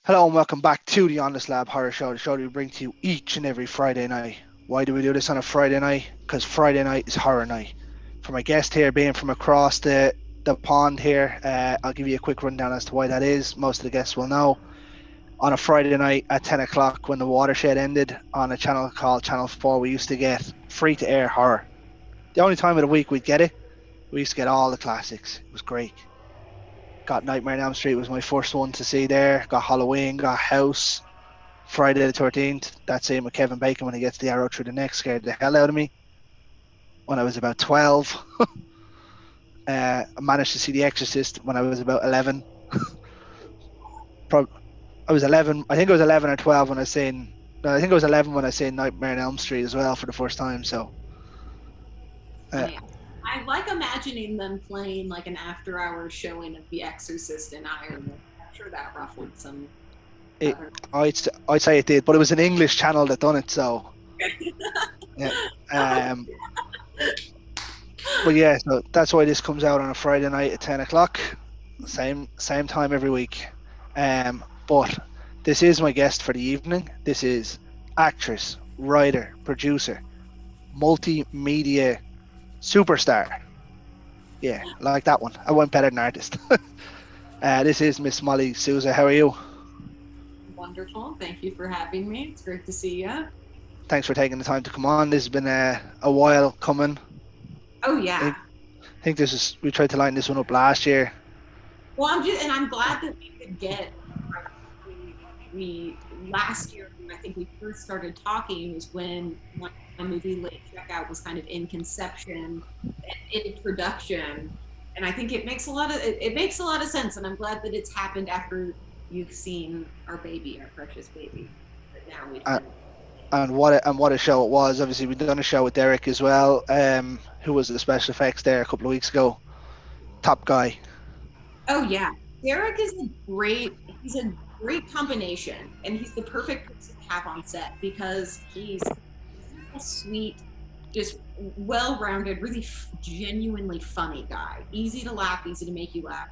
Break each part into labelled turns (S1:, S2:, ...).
S1: Hello and welcome back to the On the Slab Horror Show, the show that we bring to you each and every Friday night. Why do we do this on a Friday night? Because Friday night is horror night. For my guest here being from across the pond here, I'll give you a quick rundown as to why that is. Most of the guests will know. On a Friday night at 10 o'clock when the watershed ended on a channel called Channel 4, we used to get free to air horror. The only time of the week we'd get it, we used to get all the classics. It was great. Got Nightmare on Elm Street was my first one to see there. Got Halloween, got House, Friday the 13th. That scene with Kevin Bacon when he gets the arrow through the neck scared the hell out of me when I was about 12. I managed to see The Exorcist when I was about 11. I was 11. I think I was 11 or 12 when I seen. No, I think I was 11 when I seen Nightmare on Elm Street as well for the first time. So, uh,
S2: Funny. I like imagining them playing like an after-hours showing of The Exorcist in Ireland. I'm sure that ruffled some
S1: it,
S2: other.
S1: I'd say it did, but it was an English channel that done it. So, yeah.
S2: Oh,
S1: Um, but yeah, so that's why this comes out on a Friday night at 10 o'clock. Same time every week. But this is my guest for the evening. This is actress, writer, producer, multimedia superstar. Yeah, I like that one. I went better than artist. This is Miss Molly Souza. How are you?
S2: wonderful. Thank you for having me. It's great to see you.
S1: Thanks for taking the time to come on. This has been a while coming.
S2: Oh
S1: I
S2: yeah.
S1: think, I think this is we tried to line this one up last year.
S2: Well, I'm glad that we could get. We last year when I think we first started talking was when my movie Late Checkout was kind of in conception and in production, and I think it makes a lot of sense, and I'm glad that it's happened after you've seen our baby, our precious baby. But now we
S1: Uh,
S2: can.
S1: and what a show it was. Obviously, we've done a show with Derek as well. Who was the special effects there a couple of weeks ago? Top guy.
S2: Oh yeah, Derek is a great. He's a great combination, and he's the perfect person to have on set because he's a sweet, just well-rounded, really genuinely funny guy. Easy to laugh, easy to make you laugh.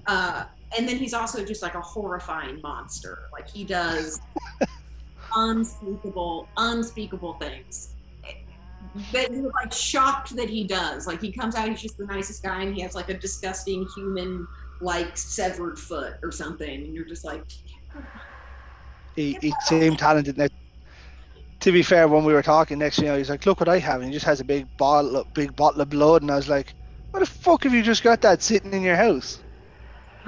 S2: Uh, and then he's also just like a horrifying monster. Like he does unspeakable things that you're like shocked that he does. Like he comes out, he's just the nicest guy, and he has like a disgusting human like severed foot or something, and you're just like,
S1: He seemed talented. Now, to be fair, when we were talking next, he's like, "Look what I have," and he just has a big bottle of blood, and I was like, "What the fuck have you just got that sitting in your house?"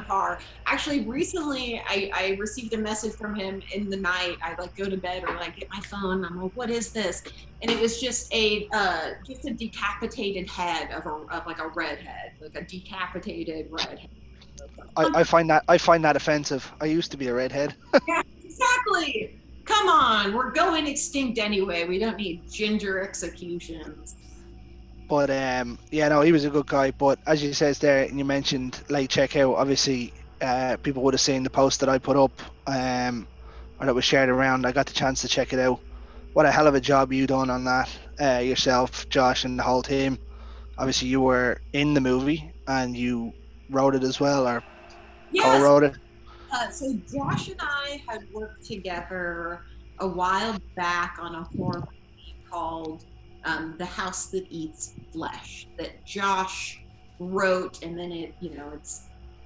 S2: car. Actually, recently I received a message from him in the night. I like go to bed or like get my phone. I'm like, what is this? And it was just a decapitated head of like a redhead, like a decapitated redhead.
S1: I find that offensive. I used to be a redhead.
S2: Yeah, exactly. Come on, we're going extinct anyway. We don't need ginger executions.
S1: But yeah, no, he was a good guy. But as you says there, and you mentioned late checkout, obviously, people would have seen the post that I put up, or that was shared around. I got the chance to check it out. What a hell of a job you done on that, yourself, Josh, and the whole team. Obviously, you were in the movie and you wrote it as well, or
S2: Yes.
S1: co-wrote it.
S2: So Josh and I had worked together a while back on a horror movie called "The House That Eats Flesh" that Josh wrote, and then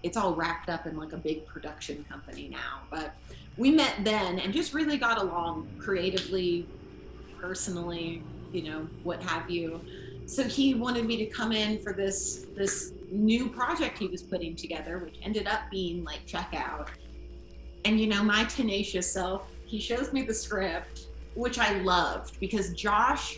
S2: it's all wrapped up in like a big production company now. But we met then and just really got along creatively, personally, what have you. So he wanted me to come in for this new project he was putting together, which ended up being like Checkout. And my tenacious self, he shows me the script, which I loved because Josh,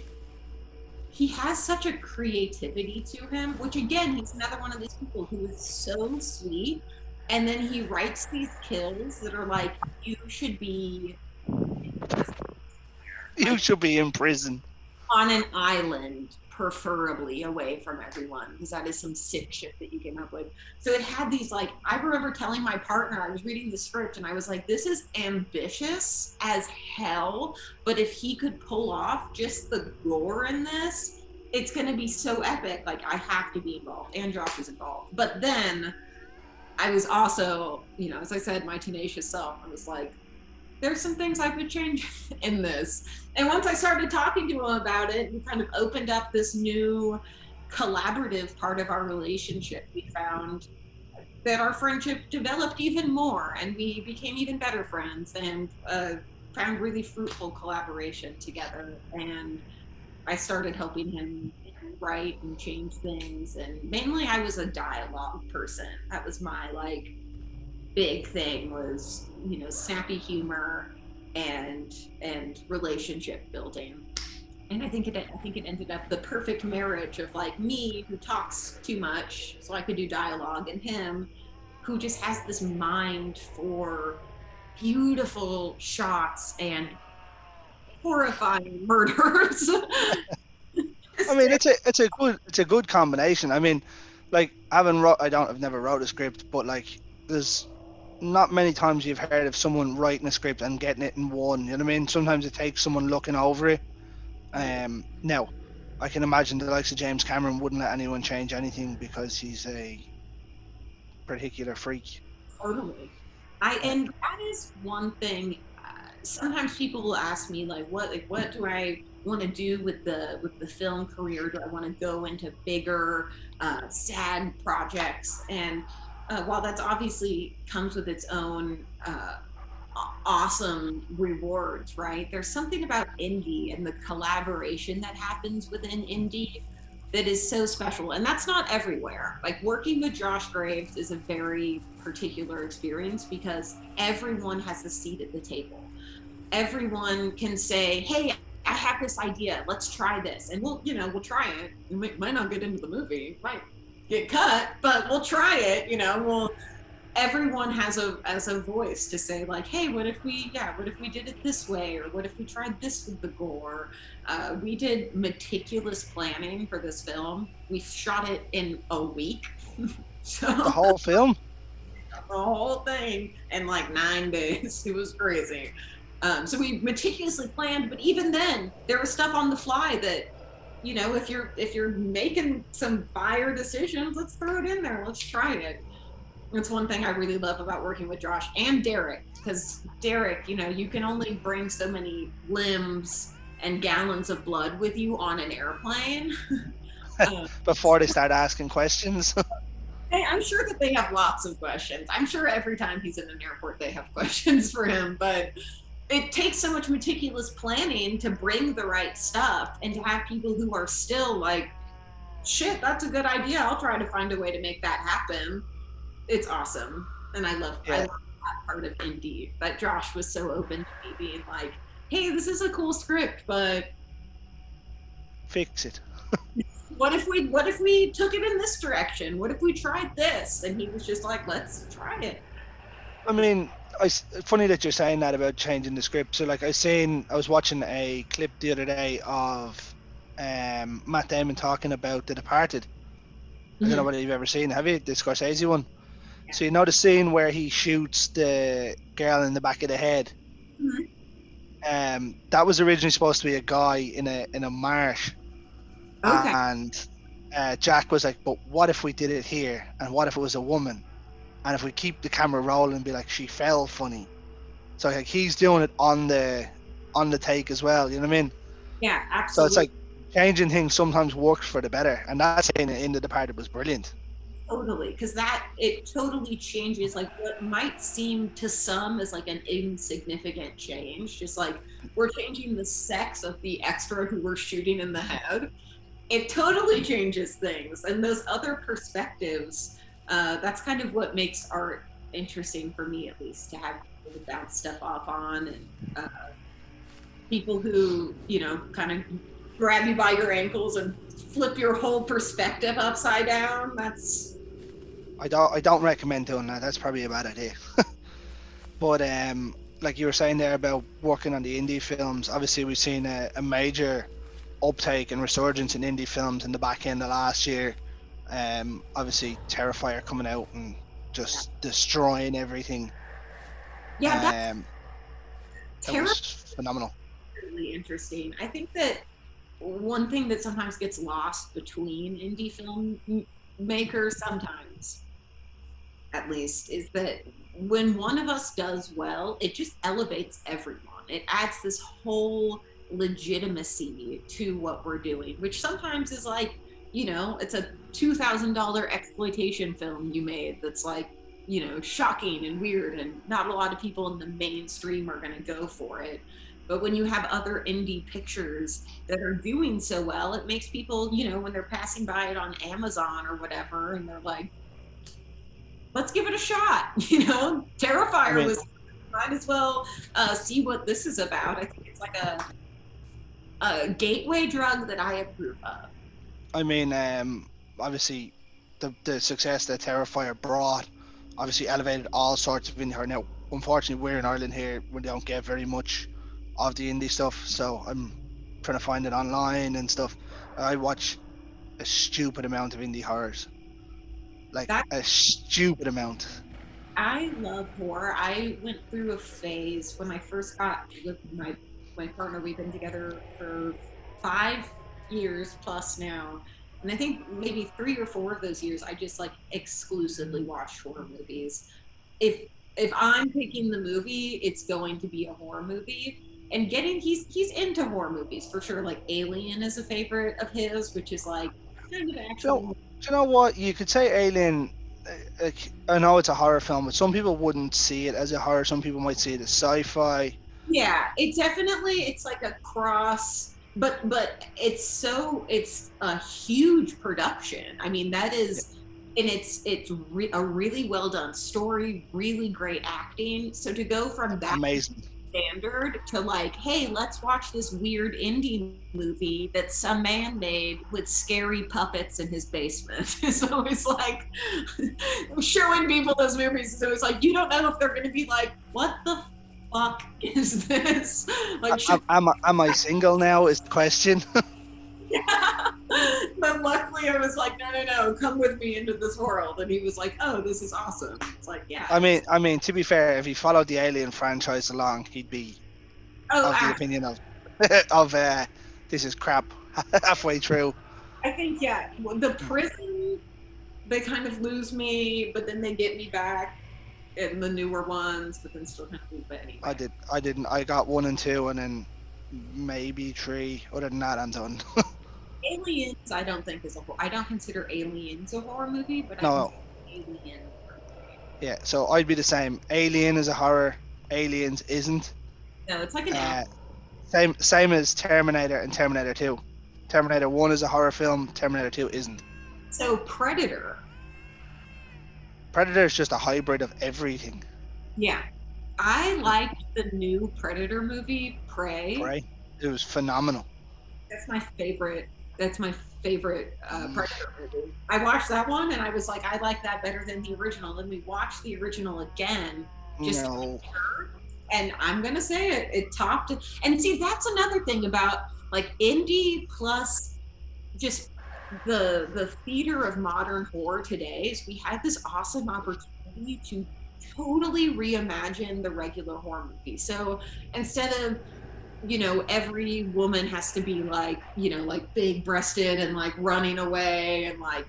S2: he has such a creativity to him, which again, he's another one of these people who is so sweet. And then he writes these kills that are like, you should be
S1: You
S2: like
S1: should be in prison.
S2: on an island, preferably away from everyone, because that is some sick shit that you came up with. So it had these like, I remember telling my partner, I was reading the script and I was like, this is ambitious as hell, but if he could pull off just the gore in this, it's going to be so epic. Like I have to be involved, and Josh is involved. But then I was also, as I said, my tenacious self, I was like, there's some things I would change in this. And once I started talking to him about it, we kind of opened up this new collaborative part of our relationship. We found that our friendship developed even more and we became even better friends and found really fruitful collaboration together. And I started helping him write and change things. And mainly I was a dialogue person. That was my like big thing was, snappy humor and relationship building. And I think it ended up the perfect marriage of like me who talks too much so I could do dialogue and him who just has this mind for beautiful shots and horrifying murders.
S1: I mean, it's a good combination. I mean, like I've never wrote a script, but like there's not many times you've heard of someone writing a script and getting it in one. You know what I mean? Sometimes it takes someone looking over it. Now, I can imagine the likes of James Cameron wouldn't let anyone change anything because he's a particular freak.
S2: Totally.
S1: Uh,
S2: And that is one thing. Sometimes people will ask me what do I want to do with the film career? Do I want to go into bigger, sad projects? And while that's obviously comes with its own awesome rewards, right? There's something about indie and the collaboration that happens within indie that is so special. And that's not everywhere. Like working with Josh Graves is a very particular experience because everyone has a seat at the table. Everyone can say, hey, I have this idea. Let's try this. And we'll try it. It might not get into the movie, might get cut, but we'll try it. Everyone has a voice to say like, hey, what if we did it this way, or what if we tried this with the gore. We did meticulous planning for this film. We shot it in a week. So
S1: the whole film.
S2: the whole thing in like 9 days. It was crazy. So we meticulously planned, but even then there was stuff on the fly that, if you're making some fire decisions, let's throw it in there, let's try it. That's one thing I really love about working with Josh and Derek, because Derek, you can only bring so many limbs and gallons of blood with you on an airplane.
S1: Before they start asking questions.
S2: Hey, I'm sure that they have lots of questions. I'm sure every time he's in an airport, they have questions for him, but it takes so much meticulous planning to bring the right stuff and to have people who are still like, shit, that's a good idea. I'll try to find a way to make that happen. It's awesome. And I love that part of indie, that Josh was so open to me being like, hey, this is a cool script, but
S1: Fix it.
S2: what if we took it in this direction? What if we tried this? And he was just like, let's try it.
S1: I mean, funny that you're saying that about changing the script. So like I was watching a clip the other day of Matt Damon talking about The Departed. I don't know whether you've ever seen, have you? The Scorsese one.
S2: Yeah.
S1: So you know the scene where he shoots the girl in the back of the head. That was originally supposed to be a guy in a marsh.
S2: Okay.
S1: And Jack was like, but what if we did it here? And what if it was a woman? And if we keep the camera rolling and be like, she fell funny. So like he's doing it on the take as well, you know what I mean?
S2: Yeah,
S1: So it's
S2: absolutely.
S1: like changing things sometimes works for the better. And that scene in The Departed was brilliant.
S2: Totally, because it totally changes like what might seem to some as like an insignificant change, just like we're changing the sex of the extra who we're shooting in the head. It totally changes things, and those other perspectives. That's kind of what makes art interesting for me, at least, to have people to bounce stuff off on, and people who kind of grab you by your ankles and flip your whole perspective upside down.
S1: I don't recommend doing that. That's probably a bad idea. But like you were saying there about working on the indie films, obviously we've seen a major uptake and resurgence in indie films in the back end of last year. Obviously Terrifier coming out and just destroying everything.
S2: Yeah, that's
S1: That was phenomenal.
S2: really interesting. I think that one thing that sometimes gets lost between indie film makers sometimes at least, is that when one of us does well, it just elevates everyone. It adds this whole legitimacy to what we're doing, which sometimes is like, it's a $2,000 exploitation film you made that's like, shocking and weird, and not a lot of people in the mainstream are going to go for it. But when you have other indie pictures that are doing so well, it makes people, when they're passing by it on Amazon or whatever, and they're like, let's give it a shot.
S1: I
S2: Terrifier
S1: mean,
S2: was, might as well see what this is about. I think it's like a gateway drug that I approve of.
S1: I mean, obviously, the success that Terrifier brought, obviously elevated all sorts of indie horror. Now, unfortunately, we're in Ireland here, we don't get very much of the indie stuff, so I'm trying to find it online and stuff. I watch a stupid amount of indie horrors, like
S2: That
S1: a stupid amount.
S2: I love horror. I went through a phase when I first got with my partner. We've been together for 5 years plus now, and I think maybe 3 or 4 of those years I just like exclusively watched horror movies. If I'm picking the movie, it's going to be a horror movie. And he's into horror movies for sure. Like Alien is a favorite of his, which is like kind of
S1: Do you know,
S2: actual.
S1: do you know what? You could say Alien. I know it's a horror film, but some people wouldn't see it as a horror. Some people might see it as sci-fi.
S2: Yeah, it's like a cross, but it's a huge production. I mean, that
S1: Yeah,
S2: is, and a really well done story, really great acting. So to go from that
S1: amazing.
S2: standard to like, hey, let's watch this weird indie movie that some man made with scary puppets in his basement. It's always like showing people those movies. So it's like you don't know if they're going to be like, what the fuck is this? Like,
S1: Am I single now? Is the question.
S2: yeah. But luckily, I was like, no, no, no, come with me into this world. And he was like, oh, this is awesome. It's like, yeah.
S1: I mean, to be fair, if he followed the Alien franchise along, he'd be
S2: Oh,
S1: of the opinion of of this is crap halfway through.
S2: I think, yeah, the prison, they kind of lose me, but then they get me back in the newer ones, but then still kind of lose. But
S1: I
S2: anyway,
S1: did. I didn't. I got 1 and 2, and then maybe 3. Other than that, I'm done.
S2: Aliens, I don't think I don't consider Aliens a horror movie, but I
S1: No.
S2: consider Alien a horror movie.
S1: Yeah. So I'd be the same. Alien is a horror. Aliens isn't.
S2: No, it's like an act.
S1: Uh, same as Terminator and Terminator 2. Terminator 1 is a horror film. Terminator 2 isn't.
S2: So Predator,
S1: Predator is just a hybrid of everything.
S2: yeah. I liked the new Predator movie, Prey.
S1: Right? It was phenomenal.
S2: That's my favorite. That's my favorite
S1: Mm,
S2: Predator movie. I watched that one and I was like, I like that better than the original. Then we watched the original again, just to
S1: no.
S2: make sure. And I'm gonna say it topped it. And see, that's another thing about like indie plus just the theater of modern horror today is we had this awesome opportunity to totally reimagine the regular horror movie. So instead of every woman has to be like, like big breasted and like running away and like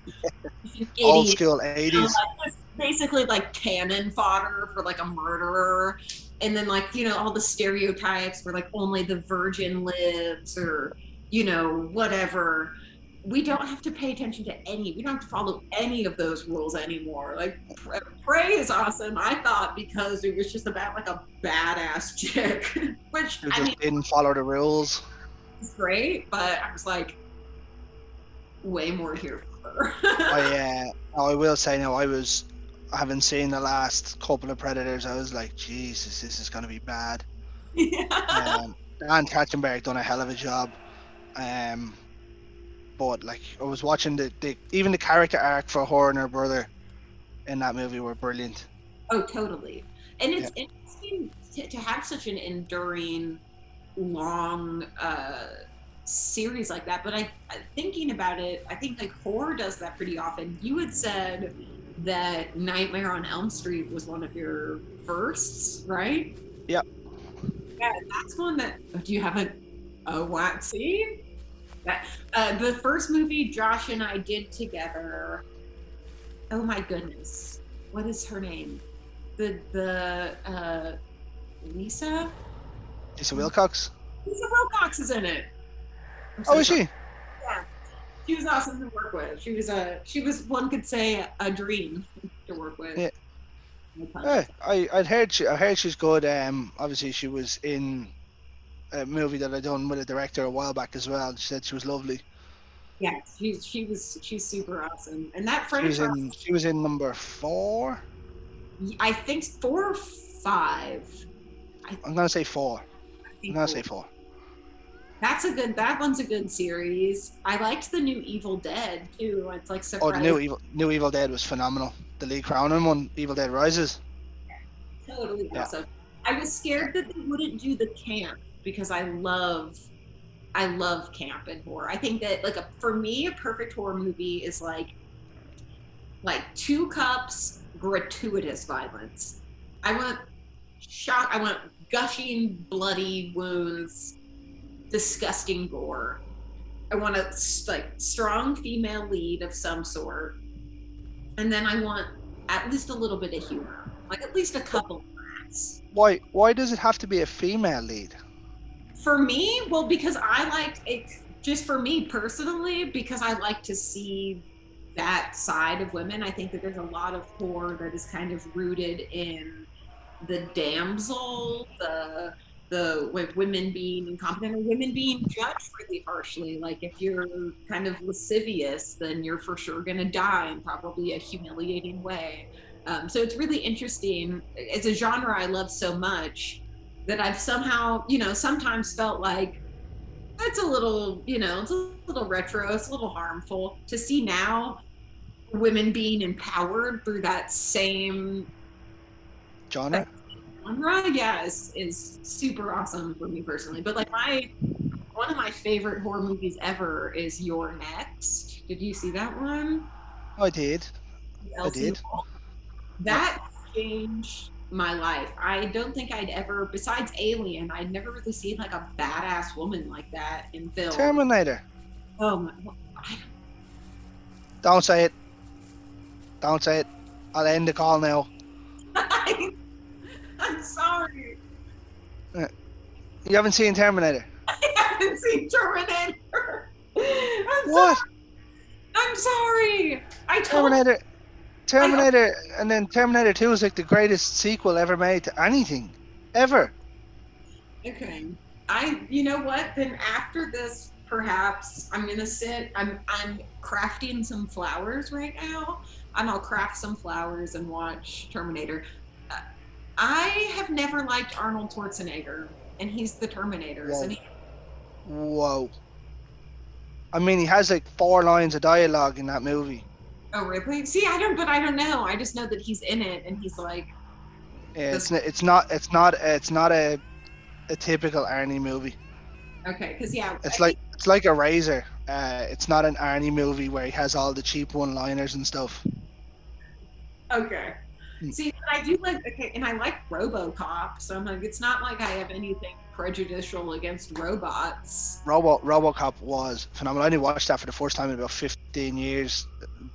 S1: Old
S2: idiot,
S1: school 80s.
S2: like basically like cannon fodder for like a murderer. And then like, all the stereotypes where like only the virgin lives or, whatever. We don't have to pay attention to we don't have to follow any of those rules anymore. Like Prey is awesome, I thought, because it was just about like a badass chick, which
S1: Who
S2: I mean,
S1: just didn't follow the rules.
S2: it's great, but I was like way more here for her.
S1: I will say now, I haven't seen the last couple of Predators. I was like, Jesus, this is gonna be bad.
S2: Yeah.
S1: Dan Trachtenberg done a hell of a job. Um, but like I was watching the even the character arc for Horror and her brother in that movie were brilliant.
S2: Oh, totally. And
S1: Yeah,
S2: it's interesting to have such an enduring, long series like that. But thinking about it, I think like horror does that pretty often. You had said that Nightmare on Elm Street was one of your firsts, right?
S1: yeah.
S2: Yeah, that's one that. Do you have a what? See that the first movie Josh and I did together. Oh my goodness. what is her name? The Lisa
S1: Lisa Wilcox.
S2: Lisa Wilcox is in it. I'm
S1: Oh,
S2: so
S1: is
S2: sorry.
S1: she?
S2: Yeah, she was awesome to work with. She was one could say a dream to work with.
S1: Yeah.
S2: No pun
S1: Yeah,
S2: intended.
S1: I heard she's good. Obviously she was in a movie that I done with a director a while back as well. She said she was lovely.
S2: Yeah, she's super awesome. And that franchise,
S1: She was in number 4.
S2: I think 4 or 5. I
S1: I'm gonna say 4. I'm
S2: think
S1: gonna say
S2: 4.
S1: 4.
S2: That one's a good series. I liked the new Evil Dead too. It's like
S1: Oh, the
S2: surprise.
S1: New Evil Dead was phenomenal. The Lee Cronin one, Evil Dead Rises.
S2: Totally
S1: Yeah,
S2: awesome. I was
S1: yeah.
S2: scared that they wouldn't do the camp because I love camp and horror. I think that like for me a perfect horror movie is like 2 cups gratuitous violence. I want shock. I want gushing bloody wounds, disgusting gore. I want a like strong female lead of some sort, and then I want at least a little bit of humor, like at least a couple of laughs.
S1: Why does it have to be a female lead?
S2: For me, well, because I like it, just for me personally, because I like to see that side of women. I think that there's a lot of horror that is kind of rooted in the damsel, the like women being incompetent or women being judged really harshly. Like if you're kind of lascivious, then you're for sure gonna die in probably a humiliating way. So it's really interesting. It's a genre I love so much that I've somehow, sometimes felt like it's a little, it's a little retro, it's a little harmful to see now women being empowered through that same
S1: Genre?
S2: genre. Yeah, is super awesome for me personally. But like one of my favorite horror movies ever is Your Next. Did you see that one?
S1: I did. I
S2: Elsie,
S1: did. Yeah.
S2: that changed my life. I don't think I'd ever, besides Alien, I'd never really seen like a badass woman like that in film.
S1: Terminator.
S2: Oh my,
S1: Don't say it. Don't say it. I'll end the call now.
S2: I'm sorry.
S1: You haven't seen Terminator?
S2: I haven't seen Terminator.
S1: What?
S2: I'm sorry. I told.
S1: Terminator,
S2: I
S1: Terminator, and then Terminator 2 is like the greatest sequel ever made to anything, ever.
S2: Okay. You know what? Then after this, perhaps I'm gonna sit. I'm crafting some flowers right now, and I'll craft some flowers and watch Terminator. Uh, I have never liked Arnold Schwarzenegger, and he's the Terminator, isn't
S1: Whoa,
S2: he?
S1: whoa. I mean, he has like 4 lines of dialogue in that movie.
S2: Oh, really? See, I don't know. I just know that he's in it, and he's like
S1: Yeah,
S2: this.
S1: it's not a typical Arnie movie.
S2: Okay, because yeah,
S1: It's like a Razor. It's not an Arnie movie where he has all the cheap one-liners and stuff.
S2: okay.
S1: Hmm.
S2: See, I do like okay, and I like RoboCop, so I'm like, it's not like I have anything prejudicial against robots.
S1: RoboCop was phenomenal. I only watched that for the first time in about 15 years,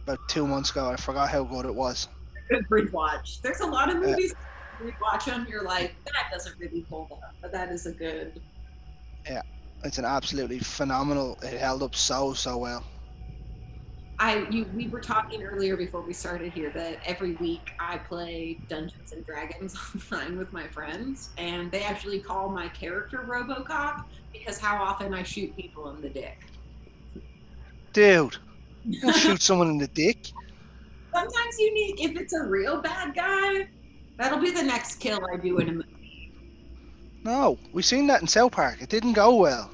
S1: about 2 months ago. I forgot how good it was.
S2: Good rewatch. There's a lot of
S1: Uh,
S2: movies rewatch them, you're like, that doesn't really hold up, but that is a good.
S1: yeah, it's an absolutely phenomenal. It held up so well.
S2: We were talking earlier before we started here that every week I play Dungeons and Dragons online with my friends, and they actually call my character RoboCop because how often I shoot people in the dick.
S1: Dude, you don't shoot someone in the dick.
S2: Sometimes you need, if it's a real bad guy, that'll be the next kill I do in a movie.
S1: No, we seen that in South Park. It didn't go well.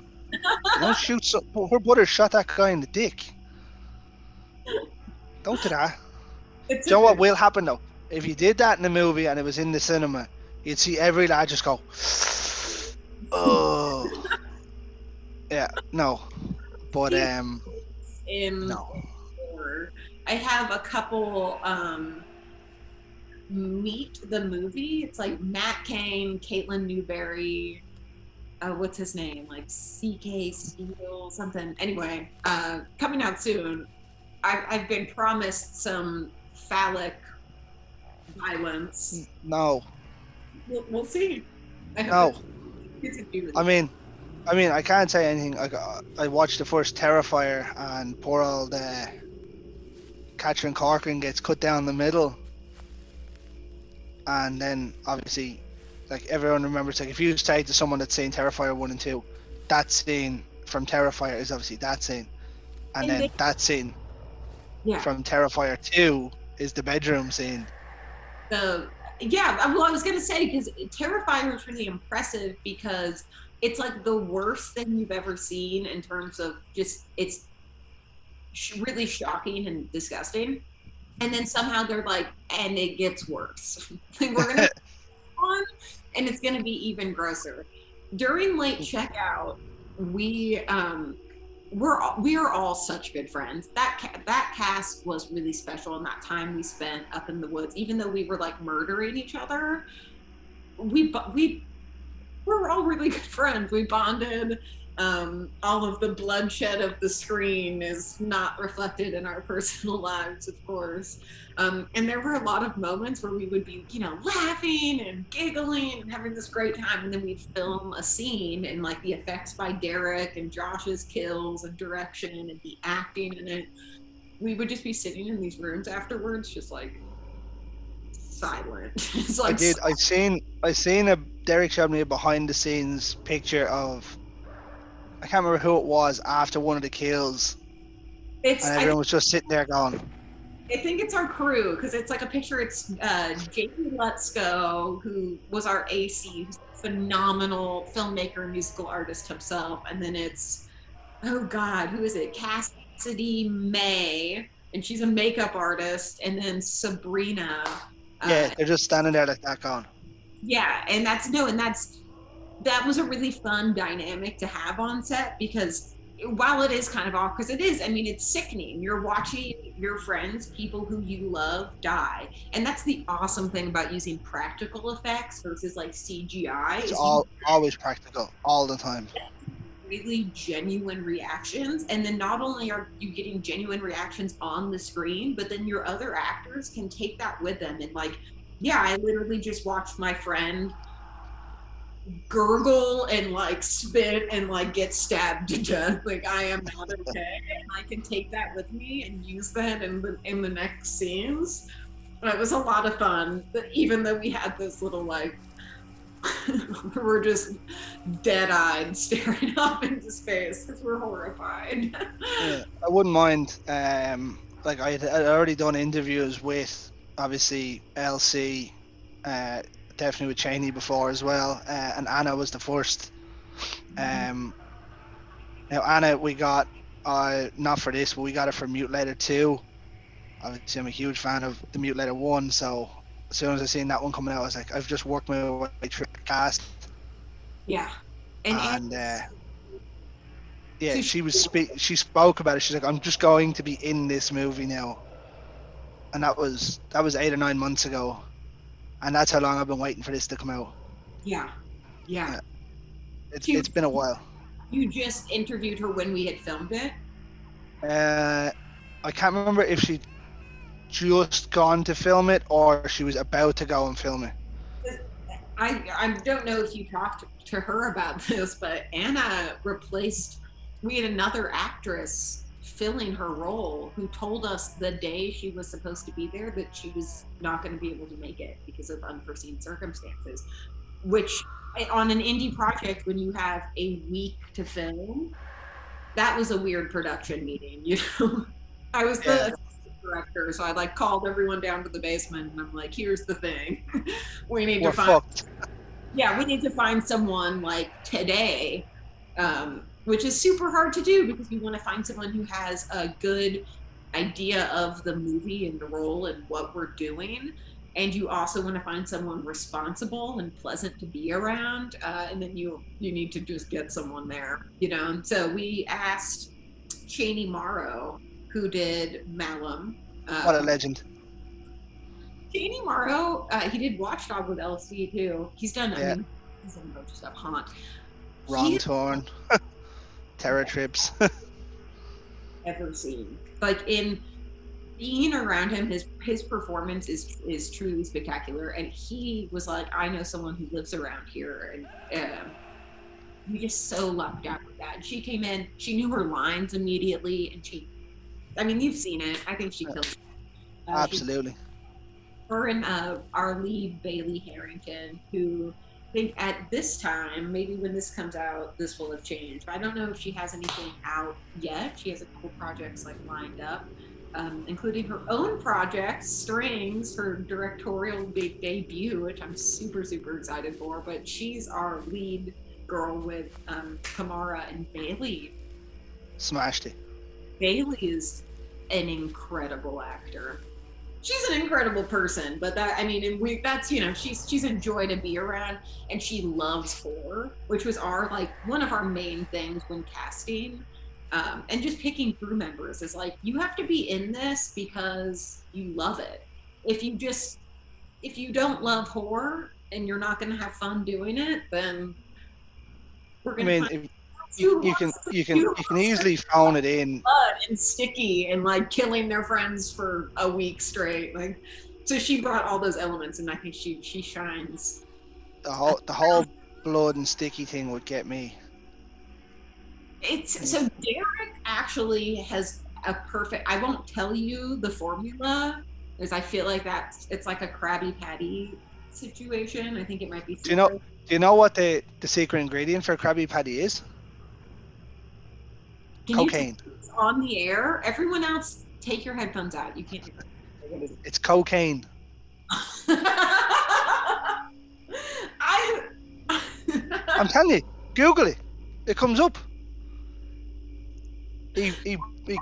S1: You don't shoot. Her brother shot that guy in the dick. Don't do that.
S2: It's
S1: Do you
S2: a
S1: know what
S2: good.
S1: will happen though? If you did that in a movie and it was in the cinema, you'd see every lad just go, "Oh, yeah, no." But
S2: In
S1: no.
S2: horror. I have a couple Meet the movie. It's like Matt Cain, Caitlin Newberry, what's his name? Like CK Steele, something. Anyway, coming out soon. I've been promised some phallic violence.
S1: No,
S2: We'll see. I hope
S1: no.
S2: it's gonna be really
S1: I
S2: good.
S1: mean, I can't say anything. I watched the first Terrifier, and poor old Catherine Corcoran gets cut down the middle, and then obviously, like everyone remembers, like if you say to someone that's seen Terrifier 1 and 2, that scene from Terrifier is obviously that scene, and
S2: And
S1: then that scene
S2: yeah,
S1: from Terrifier 2 is the bedroom scene.
S2: the yeah. Well, I was gonna say because Terrifier is really impressive because it's like the worst thing you've ever seen in terms of just it's really shocking and disgusting. And then somehow they're like, and it gets worse. Like, we're gonna on, and it's gonna be even grosser. During late checkout, we we are all such good friends. That cast was really special, and that time we spent up in the woods, even though we were like murdering each other, we were all really good friends. We bonded. All of the bloodshed of the screen is not reflected in our personal lives, of course. And there were a lot of moments where we would be, laughing and giggling and having this great time. And then we'd film a scene, and like the effects by Derek and Josh's kills and direction and the acting in it. We would just be sitting in these rooms afterwards, just like silent. It's
S1: I
S2: like,
S1: did. I seen a Derek showed me a behind the scenes picture of, I can't remember who it was, after one of the kills,
S2: it's,
S1: and
S2: I
S1: everyone was just sitting there going,
S2: I think it's our crew because it's like a picture. It's JP Lutzko, who was our AC, who's a phenomenal filmmaker and musical artist himself. And then it's, oh God, who is it? Cassidy May, and she's a makeup artist. And then Sabrina.
S1: yeah,
S2: Uh,
S1: they're just standing there like that going,
S2: yeah, and that's no, and that was a really fun dynamic to have on set because while it is kind of awkward, because it is, I mean, it's sickening. You're watching your friends, people who you love, die. And that's the awesome thing about using practical effects versus like CGI
S1: it's
S2: is you
S1: all always practical all the time.
S2: really genuine reactions. And then not only are you getting genuine reactions on the screen, but then your other actors can take that with them. And like, yeah, I literally just watched my friend gurgle and like spit and like get stabbed to death. Like, I am not okay, and I can take that with me and use that in the next scenes. It was a lot of fun, even though we had this little like we're just dead-eyed staring off into space because we're horrified.
S1: Yeah, I wouldn't mind. Like I'd already done interviews with obviously LC, uh, definitely with Cheney before as well, and Anna was the first. Um, Now Anna, we got not for this, but we got it for Mutilator 2. Obviously, I'm a huge fan of the Mutilator 1, so as soon as I seen that one coming out, I was like, I've just worked my way through the cast,
S2: Yeah, and
S1: and
S2: so
S1: yeah, she spoke about it. She's like, I'm just going to be in this movie now, and that was 8 or 9 months ago, and that's how long I've been waiting for this to come out.
S2: yeah, yeah.
S1: Yeah, it's
S2: She,
S1: it's been a while.
S2: you just interviewed her when we had filmed it.
S1: Uh, I can't remember if she just gone to film it or she was about to go and film it.
S2: I don't know if you talked to her about this, but Anna replaced. We had another actress filling her role who told us the day she was supposed to be there that she was not going to be able to make it because of unforeseen circumstances. Which on an indie project, when you have a week to film, that was a weird production meeting. I was
S1: Yeah,
S2: the director, so I like called everyone down to the basement, and I'm like, "Here's the thing, we need to
S1: we're
S2: find
S1: fucked.
S2: we need to find someone like today, which is super hard to do because you want to find someone who has a good idea of the movie and the role and what we're doing, and you also want to find someone responsible and pleasant to be around, and then you need to just get someone there, And so we asked Cheney Morrow, who did Malum.
S1: What a
S2: Um,
S1: legend.
S2: Cheney Morrow, he did Watchdog with LC too. He's done, I
S1: Yeah,
S2: mean, he's done a bunch of stuff. Haunt. He
S1: Wrong
S2: has
S1: Turn, Terror Trips.
S2: ever seen. Like in being around him, his performance is truly spectacular, and he was like, I know someone who lives around here, and we just so lucked out with that. And she came in, she knew her lines immediately, and I mean, you've seen it. I think she killed it.
S1: Absolutely.
S2: Her and our lead, Bailey Harrington, who I think at this time, maybe when this comes out, this will have changed. But I don't know if she has anything out yet. She has a couple projects like lined up, including her own project, Strings, her directorial big debut, which I'm super, super excited for. But she's our lead girl with Kamara and Bailey.
S1: Smashed it.
S2: Bailey is an incredible actor. She's an incredible person, but that, I mean, and that's, you know, she's a joy to be around, and she loves horror, which was one of our main things when casting, and just picking crew members is like, you have to be in this because you love it. If you don't love horror and you're not going to have fun doing it, then we're going to find
S1: you can easily phone it in.
S2: Blood and sticky and like killing their friends for a week straight. Like, so she brought all those elements, and I think she shines.
S1: The whole blood and sticky thing would get me.
S2: So Derek actually has a perfect. I won't tell you the formula because I feel like it's like a Krabby Patty situation. I think it might be.
S1: Do you know what the secret ingredient for a Krabby Patty is? Cocaine.
S2: On the air, everyone else, take your headphones out. You can't.
S1: It's cocaine. I'm telling you, Google it. It comes up. He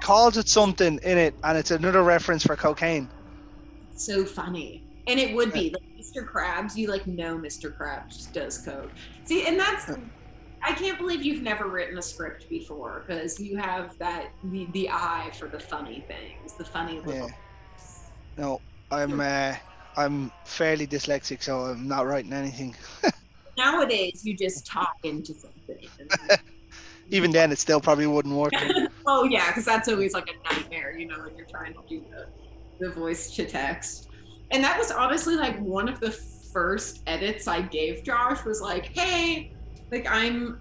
S1: calls it something in it, and it's another reference for cocaine.
S2: So funny, and it would be like Mr. Krabs. You know Mr. Krabs does coke. See, and that's. I can't believe you've never written a script before, because you have the eye for the funny things, the funny little.
S1: Yeah. No, I'm fairly dyslexic, so I'm not writing anything.
S2: Nowadays, you just talk into something.
S1: Even then, it still probably wouldn't work.
S2: Oh yeah, because that's always like a nightmare, when you're trying to do the voice to text. And that was honestly like one of the first edits I gave Josh was like, hey. Like I'm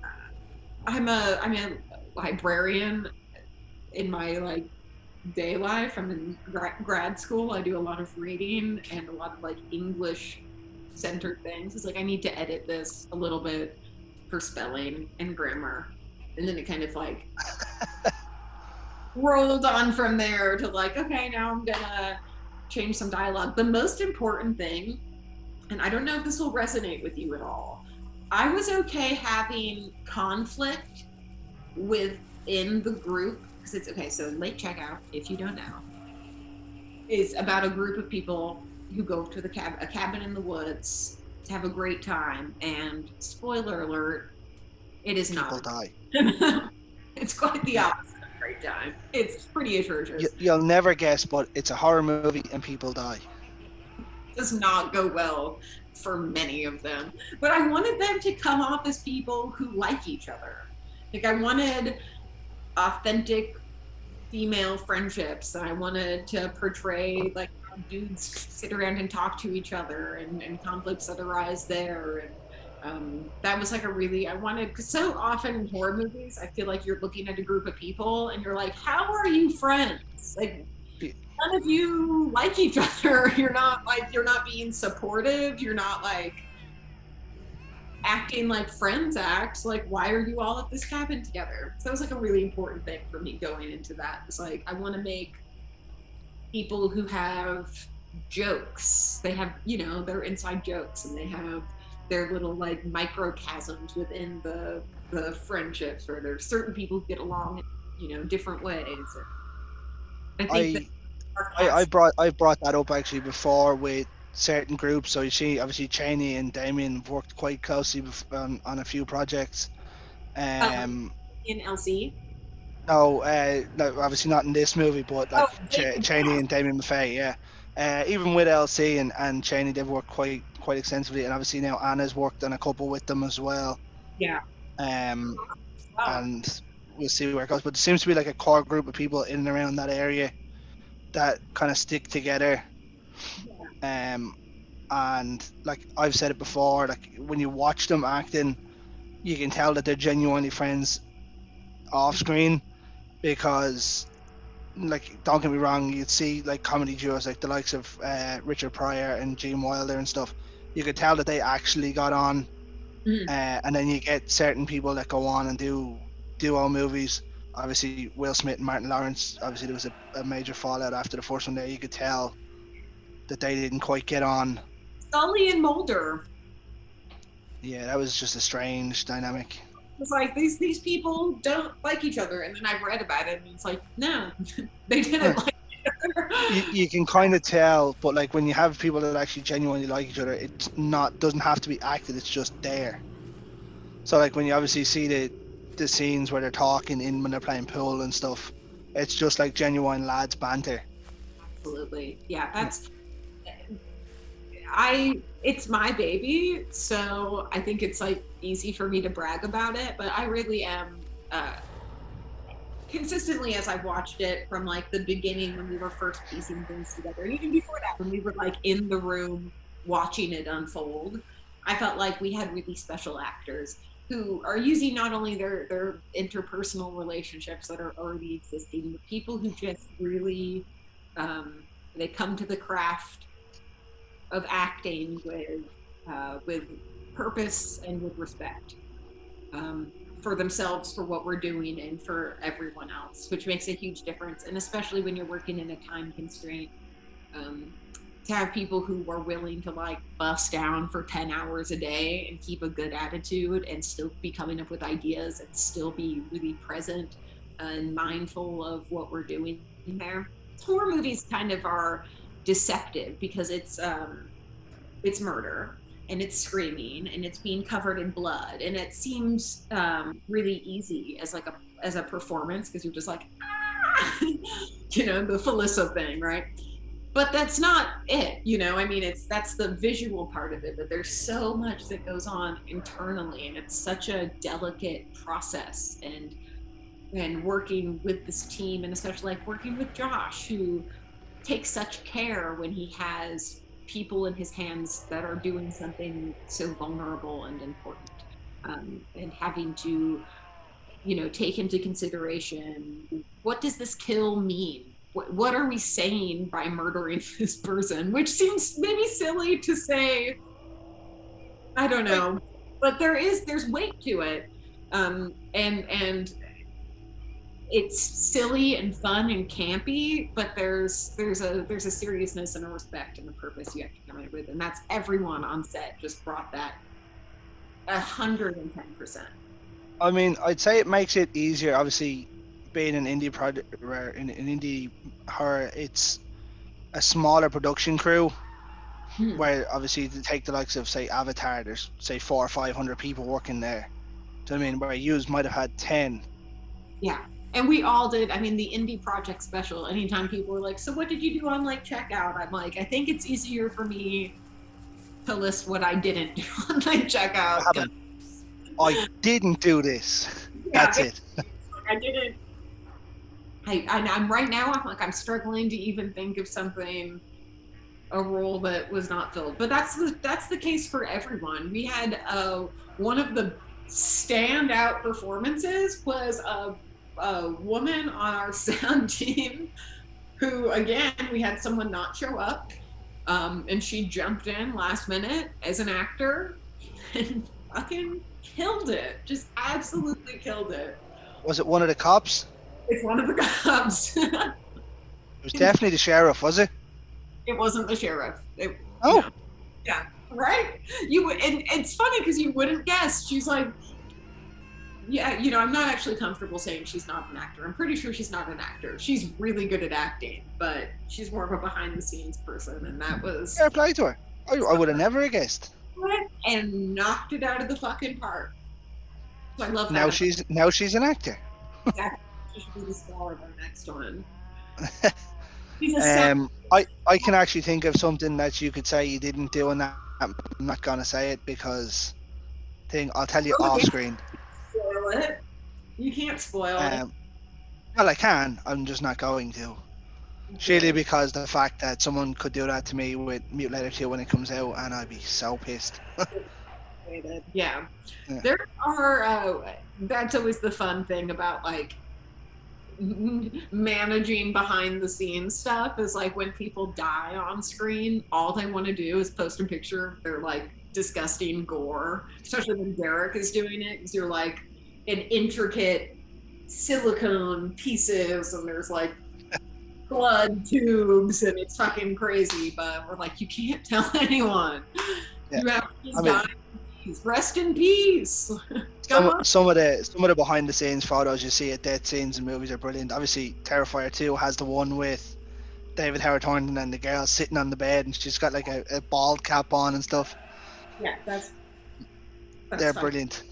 S2: a librarian in my day life. I'm in grad school. I do a lot of reading and a lot of English centered things. It's like I need to edit this a little bit for spelling and grammar, and then it kind of rolled on from there to okay, now I'm gonna change some dialogue. The most important thing, and I don't know if this will resonate with you at all, I was okay having conflict within the group, because it's okay. So Late Checkout, if you don't know, is about a group of people who go to a cabin in the woods to have a great time. And spoiler alert, it is not.
S1: People die.
S2: It's quite the opposite of a great time. It's pretty atrocious.
S1: You'll never guess, but it's a horror movie and people die.
S2: Does not go well for many of them, but I wanted them to come off as people who like each other. I wanted authentic female friendships, and I wanted to portray how dudes sit around and talk to each other, and conflicts that arise there. And that was because so often in horror movies, I feel like you're looking at a group of people and you're like, how are you friends? None of you like each other. You're not being supportive. You're not acting like friends act. Why are you all at this cabin together? So that was a really important thing for me going into that. It's I want to make people who have jokes. They have, their inside jokes, and they have their little microchasms within the friendships, where there's certain people who get along in, different ways. I think
S1: I brought that up actually before with certain groups. So you see, obviously, Cheney and Damien worked quite closely on a few projects.
S2: In LC?
S1: No, obviously not in this movie, but Cheney and Damien Maffei, yeah. Even with LC and Cheney, they've worked quite extensively, and obviously now Anna's worked on a couple with them as well.
S2: Yeah.
S1: And we'll see where it goes. But there seems to be a core group of people in and around that area that kind of stick together. And like I've said it before, like when you watch them acting, you can tell that they're genuinely friends off screen, because like, don't get me wrong, you'd see like comedy duos like the likes of Richard Pryor and Gene Wilder and stuff. You could tell that they actually got on,
S2: Mhm.
S1: and then you get certain people that go on and do duo movies. Obviously, Will Smith and Martin Lawrence. Obviously, there was a major fallout after the first one. There, you could tell that they didn't quite get on.
S2: Scully and Mulder.
S1: Yeah, that was just a strange dynamic.
S2: It's like these people don't like each other, and then I read about it, and it's like, no, they didn't like each other.
S1: You can kind of tell, but like when you have people that actually genuinely like each other, it's not doesn't have to be acted. It's just there. So like when you obviously see the scenes where they're talking in when they're playing pool and stuff, it's just like genuine lads banter.
S2: Absolutely, yeah. It's my baby, so I think it's like easy for me to brag about it, but I really am consistently, as I've watched it from like the beginning when we were first piecing things together, even before that, when we were like in the room watching it unfold, I felt like we had really special actors who are using not only their interpersonal relationships that are already existing, but people who just really they come to the craft of acting with purpose and with respect for themselves, for what we're doing, and for everyone else, which makes a huge difference. And especially when you're working in a time constraint, to have people who are willing to like bust down for 10 hours a day and keep a good attitude and still be coming up with ideas and still be really present and mindful of what we're doing there. Horror movies kind of are deceptive because it's murder and it's screaming and it's being covered in blood, and it seems really easy as like a performance because you're just like, ah! The Felissa thing, right? But that's not it, I mean, that's the visual part of it, but there's so much that goes on internally, and it's such a delicate process. And working with this team, and especially like working with Josh, who takes such care when he has people in his hands that are doing something so vulnerable and important, and having to take into consideration, what does this kill mean, what are we saying by murdering this person, which seems maybe silly to say, I don't know, but there's weight to it, and it's silly and fun and campy, but there's a seriousness and a respect and a purpose you have to come in with, and that's everyone on set just brought that 110%.
S1: I mean, I'd say it makes it easier. Obviously, being an indie project, where in indie horror, it's a smaller production crew. Where obviously to take the likes of say Avatar, there's say 400 or 500 people working there. Do you know what I mean? Where you might have had 10.
S2: Yeah. And we all did. I mean, the indie project special, anytime people were like, so what did you do on like checkout? I'm like, I think it's easier for me to list what I didn't do on like checkout.
S1: I didn't do this.
S2: Yeah,
S1: that's it.
S2: I didn't. I'm right now, I'm struggling to even think of something, a role that was not filled. But that's the case for everyone. We had one of the standout performances was a woman on our sound team who, again, we had someone not show up, and she jumped in last minute as an actor and fucking killed it. Just absolutely killed it.
S1: Was it one of the cops?
S2: It's one of the cops.
S1: It was definitely the sheriff, was it?
S2: It wasn't the sheriff.
S1: Oh.
S2: Yeah, right? And it's funny because you wouldn't guess. She's like, yeah, I'm not actually comfortable saying she's not an actor. I'm pretty sure she's not an actor. She's really good at acting, but she's more of a behind-the-scenes person, and that was...
S1: Fair play to her. I would have never guessed.
S2: And knocked it out of the fucking park. So I love that.
S1: Now she's an actor.
S2: Exactly. She should be the star of our next one.
S1: I can actually think of something that you could say you didn't do, and that I'm not gonna say it because I'll tell you off screen.
S2: Spoil it. You can't spoil it.
S1: Well, I can. I'm just not going to. Surely because the fact that someone could do that to me with Mutilator 2 when it comes out, and I'd be so pissed.
S2: Yeah.
S1: Yeah.
S2: There are, that's always the fun thing about like managing behind the scenes stuff is like when people die on screen, all they want to do is post a picture of their like disgusting gore, especially when Derek is doing it, because you're like an intricate silicone pieces and there's like blood tubes and it's fucking crazy, but we're like, you can't tell anyone.
S1: Yeah.
S2: You have to just
S1: I mean,
S2: die in peace. Rest in peace. Come
S1: some
S2: on.
S1: some of the behind the scenes photos you see at death scenes in movies are brilliant. Obviously, Terrifier 2 has the one with David Howard Thornton and the girl sitting on the bed, and she's got like a bald cap on and stuff.
S2: Yeah, that's
S1: They're
S2: fun.
S1: brilliant.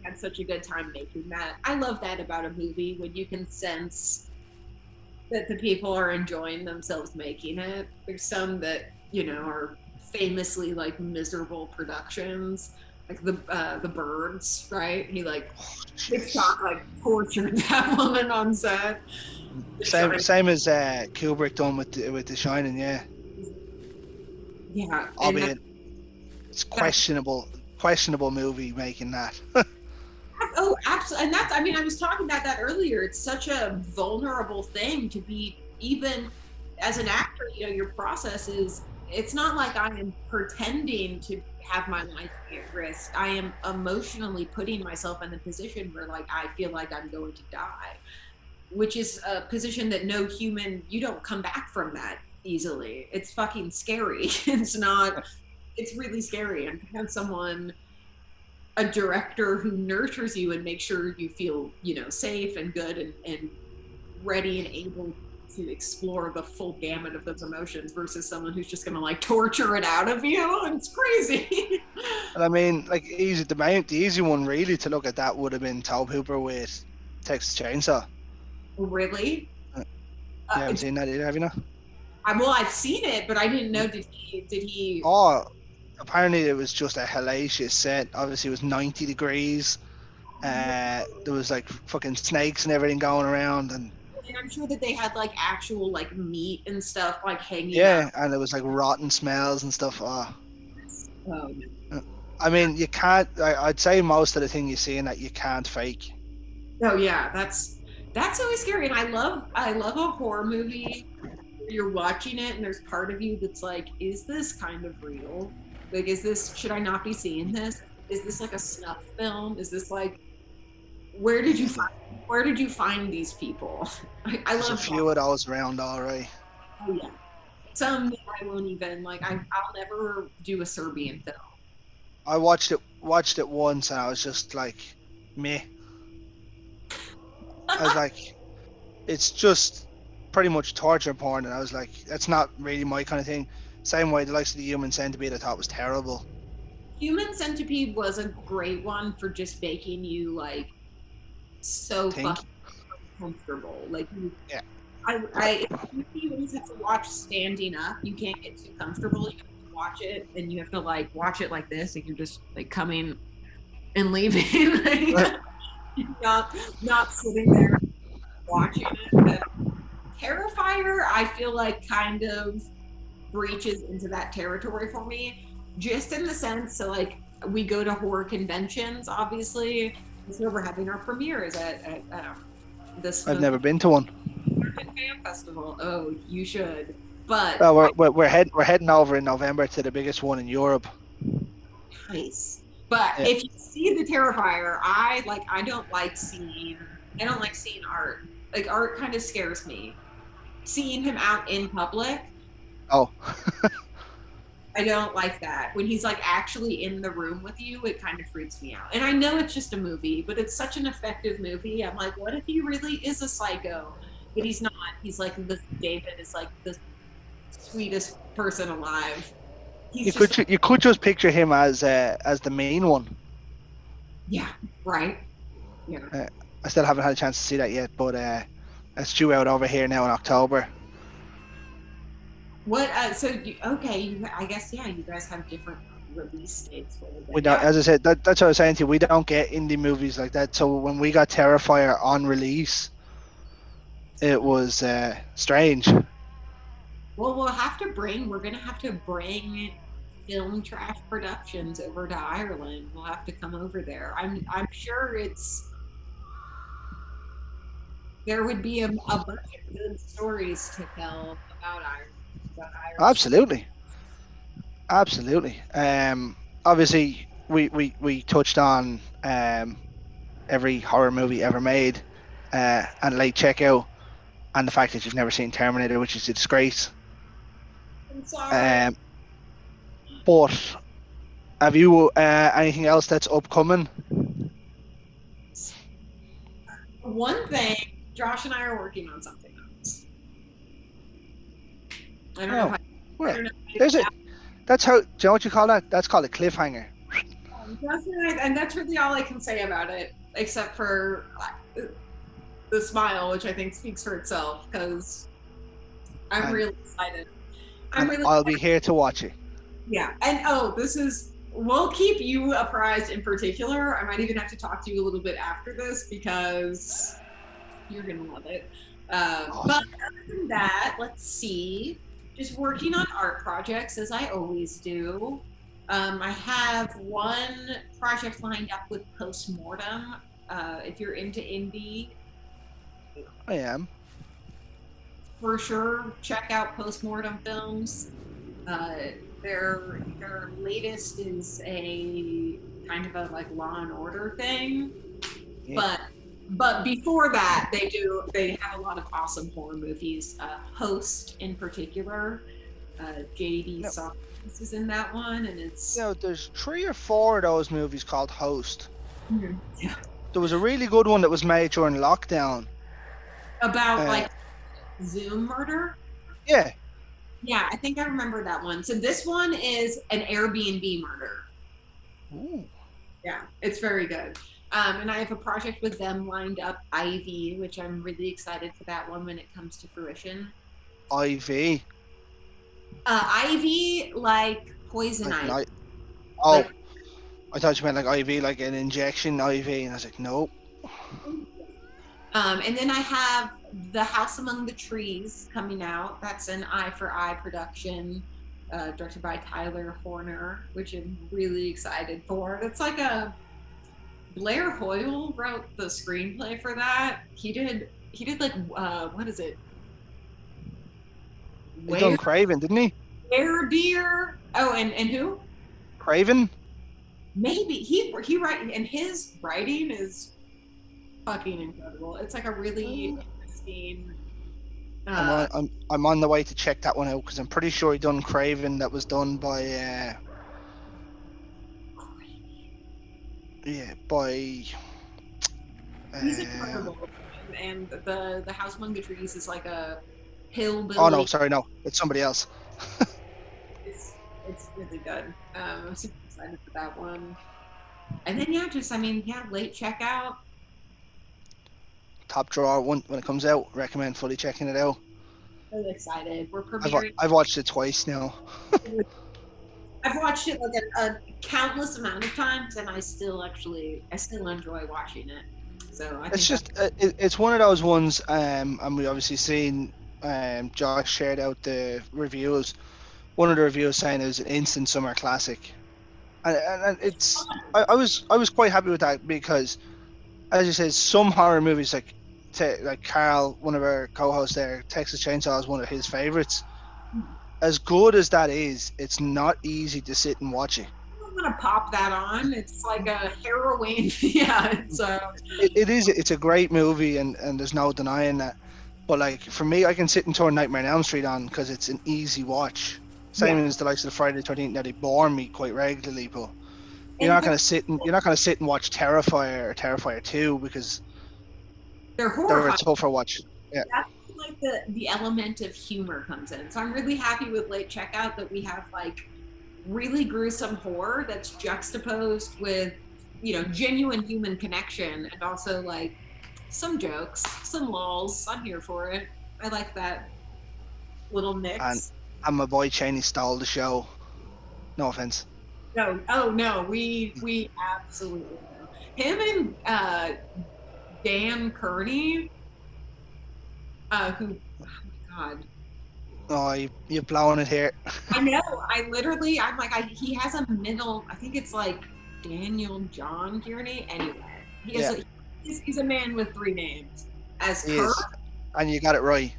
S2: I had such a good time making that. I love that about a movie when you can sense that the people are enjoying themselves making it. There's some that, you know, are famously like miserable productions, like the Birds, right? He like TikTok like tortured that woman on set.
S1: Same as Kubrick done with The Shining, yeah.
S2: Yeah, and
S1: Albeit it's questionable movie making that.
S2: oh, absolutely. And that's, I mean, I was talking about that earlier. It's such a vulnerable thing to be, even as an actor, you know, your process is, it's not like I am pretending to have my life at risk. I am emotionally putting myself in the position where, like, I feel like I'm going to die, which is a position that no human, you don't come back from that easily. It's fucking scary. It's not, it's really scary. And to have someone, a director who nurtures you and makes sure you feel, you know, safe and good and ready and able to explore the full gamut of those emotions versus someone who's just gonna like torture it out of you. It's crazy.
S1: And I mean, like the easy one really to look at that would have been Tobe Hooper with Texas Chainsaw.
S2: Really?
S1: You haven't seen that either, have you? Not?
S2: Well, I've seen it, but I didn't know. Did he?
S1: Oh, apparently it was just a hellacious set. Obviously, it was 90 degrees. There was like fucking snakes and everything going around, and
S2: And I'm sure that they had like actual like meat and stuff like hanging out.
S1: yeah, and there was like rotten smells and stuff. Oh.
S2: Oh,
S1: I mean, you can't. I'd say most of the thing you see in that you can't fake.
S2: oh yeah, that's always scary. And I love a horror movie where you're watching it and there's part of you that's like, is this kind of real? Like, is this, should I not be seeing this? Is this like a snuff film? Is this like, where did you find where did you find these people? I
S1: There's a
S2: love
S1: few of those around, all right.
S2: oh yeah. Some that I won't even like, I'll never do a Serbian film.
S1: I watched it once, and I was just like, meh. I was like, it's just pretty much torture porn, and I was like, that's not really my kind of thing. Same way the likes of the Human Centipede, I thought was terrible.
S2: Human Centipede was a great one for just making you like so
S1: Think,
S2: fucking comfortable. Like
S1: yeah,
S2: you always have to watch standing up. You can't get too comfortable. You have to watch it, and you have to like watch it like this, and you're just like coming and leaving, like, not sitting there watching it. But Terrifier, I feel like kind of breaches into that territory for me, just in the sense, so like we go to horror conventions, obviously. This year we're having our premieres at this
S1: I've never been to one.
S2: American Fan Festival. Oh, you should. But
S1: We're heading over in November to the biggest one in Europe.
S2: nice. But
S1: Yeah.
S2: if you see the Terrifier, I don't like seeing art. Like art kind of scares me. Seeing him out in public,
S1: Oh,
S2: I don't like that. When he's like actually in the room with you, it kind of freaks me out. And I know it's just a movie, but it's such an effective movie. I'm like, what if he really is a psycho? But he's not. He's like, this David is like the sweetest person alive. He's just,
S1: you could just picture him as the main one.
S2: yeah, right. Yeah.
S1: I still haven't had a chance to see that yet, but it's due out over here now in October.
S2: What? Okay. I guess yeah. You guys have different release dates.
S1: We don't, as I said, that's what I was saying to you. We don't get indie movies like that. So when we got Terrifier on release, it was strange.
S2: Well, we're gonna have to bring Film Trash Productions over to Ireland. We'll have to come over there. I'm sure there would be a bunch of good stories to tell about Ireland, about Irish.
S1: Absolutely, absolutely. Obviously, we touched on every horror movie ever made, and late checkout, and the fact that you've never seen Terminator, which is a disgrace.
S2: I'm sorry.
S1: Um, but have you anything else that's upcoming?
S2: One thing, Josh and I are working on something else. I don't know if
S1: Oh,
S2: I
S1: well,
S2: don't know
S1: there's it. That's how. Do you know what you call that? That's called a cliffhanger.
S2: and that's really all I can say about it, except for the smile, which I think speaks for itself. Because I'm
S1: And
S2: really excited. I'm
S1: and
S2: really
S1: I'll be here to watch it.
S2: Yeah, and we'll keep you apprised in particular. I might even have to talk to you a little bit after this because you're gonna love it. But
S1: Awesome.
S2: other than that, let's see. Just working on art projects as I always do. I have one project lined up with Postmortem. If you're into indie,
S1: I am.
S2: for sure check out Postmortem Films. Uh, their latest is a kind of a like Law and Order thing,
S1: Yeah.
S2: but before that they have a lot of awesome horror movies. Host in particular, JD
S1: No,
S2: Sawkins is in that one, and it's
S1: there's 3 or 4 of those movies called Host.
S2: yeah,
S1: There was a really good one that was made during lockdown.
S2: about
S1: Uh,
S2: like Zoom murder.
S1: yeah.
S2: Yeah, I think I remember that one. So this one is an Airbnb murder.
S1: Ooh.
S2: Yeah, it's very good. And I have a project with them lined up, Ivy, which I'm really excited for that one when it comes to fruition.
S1: IV.
S2: Ivy, like poison
S1: Like
S2: ivy.
S1: night.
S2: Like,
S1: Oh, I thought you meant like IV, like an injection IV, and I was like, nope.
S2: and then I have The House Among the Trees coming out. That's an Eye for Eye production, directed by Tyler Horner, which I'm really excited for. It's like a Blair Hoyle wrote the screenplay for that. He did like what is it?
S1: He done
S2: Where
S1: Craven, didn't he?
S2: Where Deer? Oh, and who?
S1: Craven.
S2: Maybe he write and his writing is fucking incredible. It's like a really interesting. Uh,
S1: I'm on the way to check that one out because I'm pretty sure he done Craven. That was done by yeah, by
S2: he's
S1: uh,
S2: incredible, and the House Among the Trees is like a
S1: oh no,
S2: hillbilly.
S1: sorry, no, it's somebody else.
S2: It's really good. I'm super excited for that one. And then yeah, just I mean yeah, late checkout.
S1: Top drawer one when it comes out. Recommend fully checking it out.
S2: Really excited. We're
S1: I've
S2: premiering.
S1: I've watched it twice now.
S2: I've watched it like a countless amount of times, and I still enjoy watching it. So I
S1: It's
S2: think
S1: just it's one of those ones, and we obviously seen Josh shared out the reviews. One of the reviews saying it was an instant summer classic, and it's I was quite happy with that because, as you said, some horror movies like Carl, one of our co-hosts there, Texas Chainsaw is one of his favorites. As good as that is, it's not easy to sit and watch it.
S2: I'm gonna pop that on. It's like a heroin. Yeah, it's
S1: It is. It's a great movie, and there's no denying that. But like for me, I can sit and turn Nightmare on Elm Street on because it's an easy watch.
S2: yeah.
S1: Same as the likes of the Friday the 13th. Now they bore me quite regularly, but
S2: And
S1: you're not gonna sit and watch Terrifier or Terrifier 2 because
S2: they're
S1: they're a
S2: horrifying.
S1: tougher watch. Yeah,
S2: That's like the element of humor comes in. So I'm really happy with late checkout that we have like really gruesome horror that's juxtaposed with genuine human connection and also like some jokes, some lulls. I'm here for it. I like that little
S1: and
S2: mix.
S1: my boy Cheney stole the show. No offense.
S2: No, oh no, we absolutely know him and Dan Kearney, who oh my god,
S1: Oh, you're blowing it here.
S2: I know. I'm like, he has a middle. I think it's like Daniel John Kearney. Anyway, he has
S1: Yeah,
S2: he's a man with three names. As
S1: he
S2: Kirk,
S1: is, and you got it right.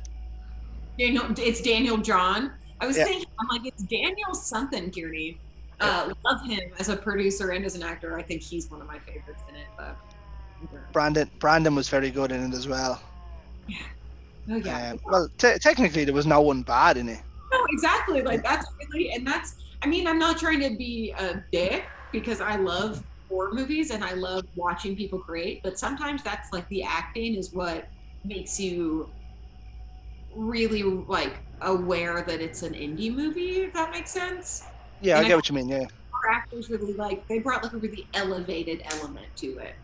S2: It's Daniel John. I was
S1: Yeah,
S2: thinking, I'm like, it's Daniel something Kearney.
S1: yeah.
S2: Love him as a producer and as an actor. I think he's one of my favorites in it. But
S1: Brandon was very good in it as well.
S2: yeah, oh yeah,
S1: Well, technically there was no one bad in it.
S2: no, exactly.
S1: Yeah,
S2: Like that's really, and that's. I mean, I'm not trying to be a dick because I love horror movies and I love watching people create, but sometimes that's like the acting is what makes you really like aware that it's an indie movie, if that makes sense.
S1: yeah, I
S2: And I
S1: get
S2: think
S1: what you mean. Yeah,
S2: our actors really like they brought like a really elevated element to it.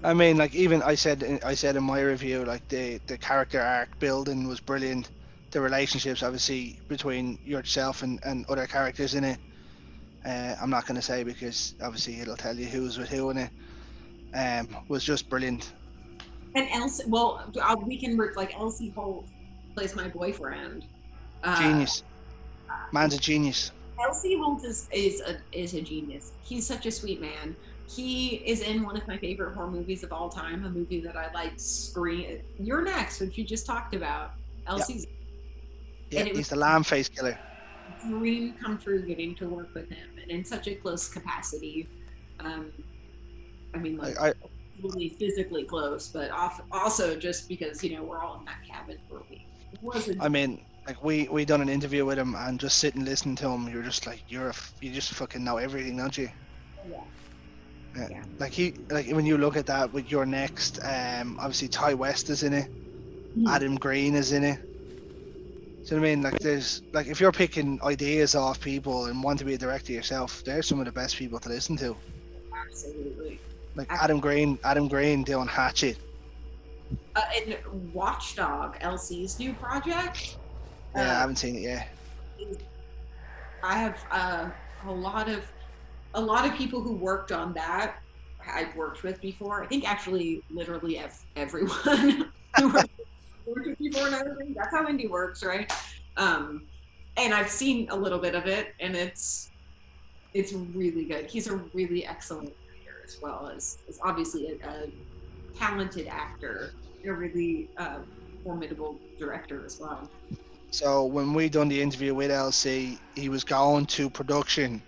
S1: I mean, like even I said in my review, like the character arc building was brilliant. The relationships, obviously, between yourself and other characters in it. I'm not going to say because obviously it'll tell you who's with who in it. Was just brilliant.
S2: And Elsie, well, we can like Elsie Holt plays my boyfriend. Uh,
S1: Genius. Man's a genius.
S2: Elsie Holt is a genius. He's such a sweet man. He is in one of my favorite horror movies of all time, a movie that I like scream. You're Next, which you just talked about.
S1: Yeah,
S2: Elsie's,
S1: yeah.
S2: and it was
S1: He's the lamb face killer.
S2: a dream come true getting to work with him, and in such a close capacity. Um, I mean, like
S1: I
S2: really physically close, but also just because we're all in that cabin for a week. It wasn't.
S1: I mean, like we done an interview with him and just sitting listening to him, you're just like you just fucking know everything, don't you?
S2: Yeah.
S1: Yeah.
S2: Yeah.
S1: Like when you look at that with Your Next, obviously Ty West is in it, Adam Green is in it. Do you know what I mean? Like there's like if you're picking ideas off people and want to be a director yourself, they're some of the best people to listen to.
S2: Absolutely.
S1: Like Adam Green doing Hatchet.
S2: And Watchdog, Elsie's new project.
S1: Yeah, I haven't seen it yet.
S2: I have a lot of people who worked on that I've worked with before. I think actually literally everyone who worked with before and everything. That's how indie works, right? And I've seen a little bit of it, and it's really good. He's a really excellent writer as well as obviously a talented actor, a really formidable director as well.
S1: So when we done the interview with LC, he was going to production.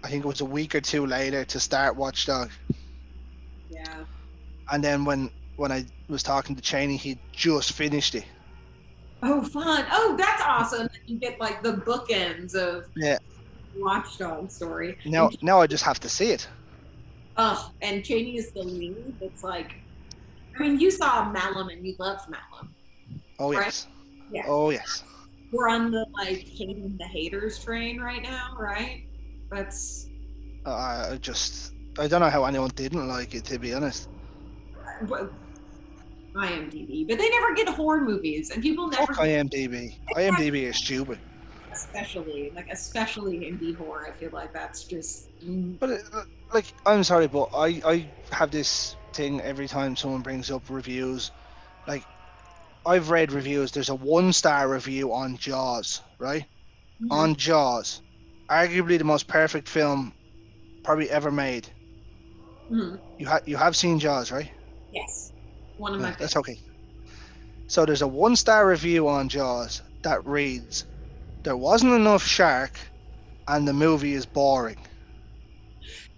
S1: I think it was a week or two later to start Watchdog.
S2: Yeah.
S1: And then when I was talking to Cheney, he just finished it.
S2: Oh, fun! Oh, that's awesome! You get like the bookends of
S1: Yeah.
S2: Watchdog story.
S1: Now I just have to see it.
S2: Oh, and Cheney is the lead. It's like, I mean, you saw Malum and you loved Malum.
S1: Oh
S2: right?
S1: yes.
S2: Yeah.
S1: Oh yes.
S2: We're on the like hating the haters train right now, right? That's.
S1: I don't know how anyone didn't like it, to be honest.
S2: IMDb, but they never get horror movies, and people never.
S1: Fuck IMDb. IMDb is stupid.
S2: Especially indie horror, I feel like that's just.
S1: But like, I'm sorry, but I have this thing every time someone brings up reviews. Like, I've read reviews. There's a 1-star review on Jaws, right?
S2: Mhm.
S1: On Jaws, arguably the most perfect film probably ever made.
S2: Mhm.
S1: You have seen Jaws, right?
S2: Yes, one of my.
S1: That's okay. So there's a 1-star review on Jaws that reads, "There wasn't enough shark, and the movie is boring."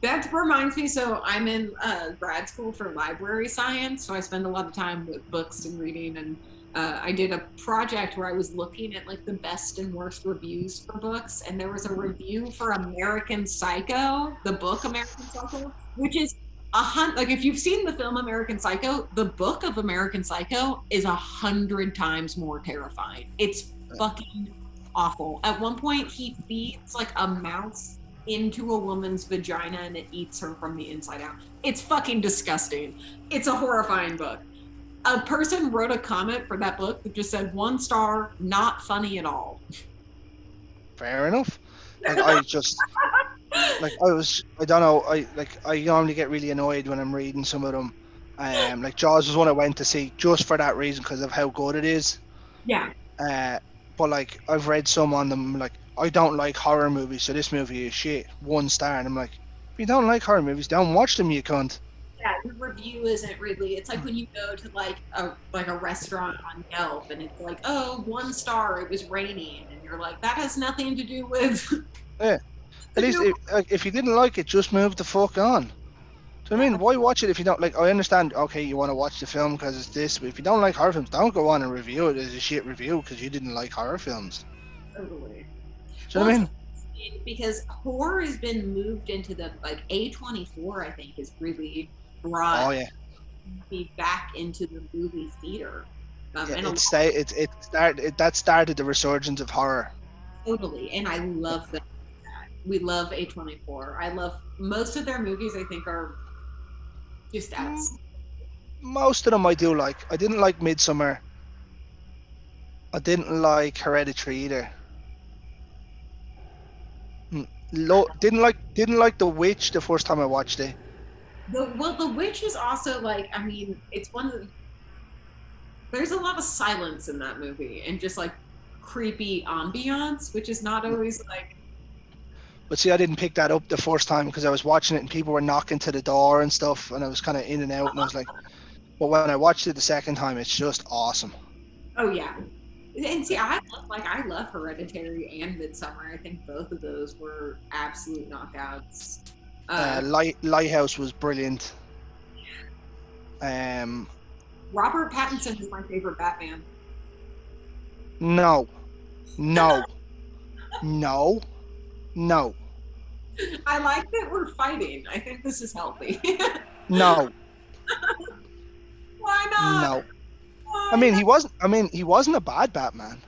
S2: That reminds me. So I'm in grad school for library science, so I spend a lot of time with books and reading. And I did a project where I was looking at like the best and worst reviews for books, and there was a review for American Psycho, the book American Psycho, which is like if you've seen the film American Psycho, the book of American Psycho is 100 times more terrifying. It's fucking awful. At one point, he feeds like a mouse into a woman's vagina and it eats her from the inside out. It's fucking disgusting. It's a horrifying book. A person wrote a comment for that book that just said 1 star, not funny at all.
S1: Fair enough. Like I don't know, I normally get really annoyed when I'm reading some of them. Like Jaws was one I went to see just for that reason because of how good it is.
S2: Yeah.
S1: But But like I've read some on them like I don't like horror movies, so this movie is shit. 1 star, and I'm like, if you don't like horror movies, don't watch them, you cunt.
S2: Yeah, the review isn't really. It's like when you go to like a restaurant on Yelp, and it's like, oh, 1 star, it was raining, and you're like, that has nothing to do with.
S1: Yeah, at
S2: to
S1: least
S2: do
S1: like, if you didn't like it, just move the fuck on. So I
S2: yeah,
S1: mean, why watch it if you don't like? I understand. Okay, you want to watch the film because it's this, but if you don't like horror films, don't go on and review it as a shit review because you didn't like horror films.
S2: totally.
S1: Do you know
S2: Well,
S1: what I
S2: it's
S1: mean?
S2: interesting because horror has been moved into the like A24. I think has really
S1: Oh
S2: brought
S1: yeah,
S2: me back into the movie theater,
S1: yeah.
S2: and a lot,
S1: That started the resurgence of horror.
S2: totally. And I love that. We love A24. I love most of their movies. I think are just
S1: Mm,
S2: outside.
S1: most of them I do like. I didn't like Midsummer. I didn't like Hereditary either. Didn't like The Witch the first time I watched it.
S2: The Witch is also like, I mean, it's one of the, there's a lot of silence in that movie and just like creepy ambiance, which is not always like,
S1: But see, I didn't pick that up the first time because I was watching it and people were knocking to the door and stuff, and I was kind of in and out, and I was like, but when I watched it the second time, it's just awesome.
S2: oh yeah. And see, I love Hereditary and Midsummer. I think both of those were absolute knockouts.
S1: Lighthouse was brilliant. Um,
S2: Robert Pattinson is my favorite Batman.
S1: no, no, no, no,
S2: I like that we're fighting. I think this is healthy.
S1: no,
S2: Why not?
S1: no. I
S2: Why
S1: mean,
S2: not?
S1: he wasn't. I mean, he wasn't a bad Batman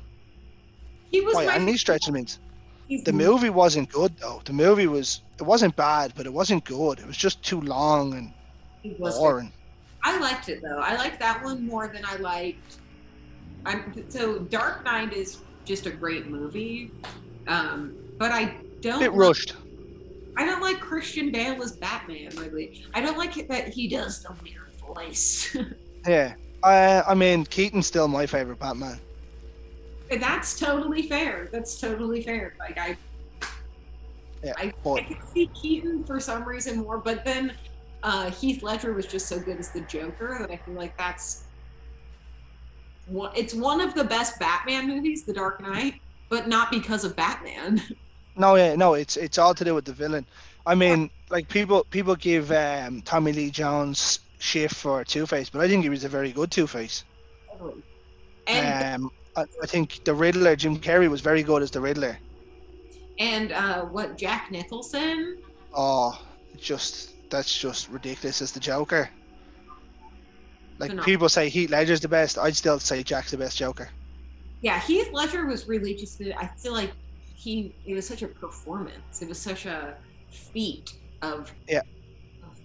S2: He was
S1: by
S2: my
S1: any
S2: favorite.
S1: stretch of means.
S2: He's
S1: The movie wasn't good though. The movie was. It wasn't bad, but it wasn't good. It was just too long and
S2: he was very.
S1: boring.
S2: I liked it though. I liked that one more than I liked. So Dark Knight is just a great movie, but I
S1: Bit
S2: don't like.
S1: rushed.
S2: I don't like Christian Bale as Batman. Really, I don't like it that he does the weird voice.
S1: Yeah. I mean, Keaton's still my favorite Batman.
S2: And that's totally fair. That's totally fair. Like
S1: Yeah,
S2: I
S1: but
S2: can see Keaton for some reason more, but then Heath Ledger was just so good as the Joker that I feel like it's one of the best Batman movies, The Dark Knight, but not because of Batman.
S1: no, yeah, no, it's all to do with the villain. I mean, like people give Tommy Lee Jones shit for Two-Face, but I think he was a very good Two-Face.
S2: and
S1: I think the Riddler, Jim Carrey, was very good as the Riddler.
S2: what Jack Nicholson?
S1: Oh, that's just ridiculous as the Joker. Like
S2: Phenomenal.
S1: people say Heath Ledger's the best, I'd still say Jack's the best Joker.
S2: Yeah, Heath Ledger was really just. I feel like it was such a performance. It was such a feat of
S1: Yeah.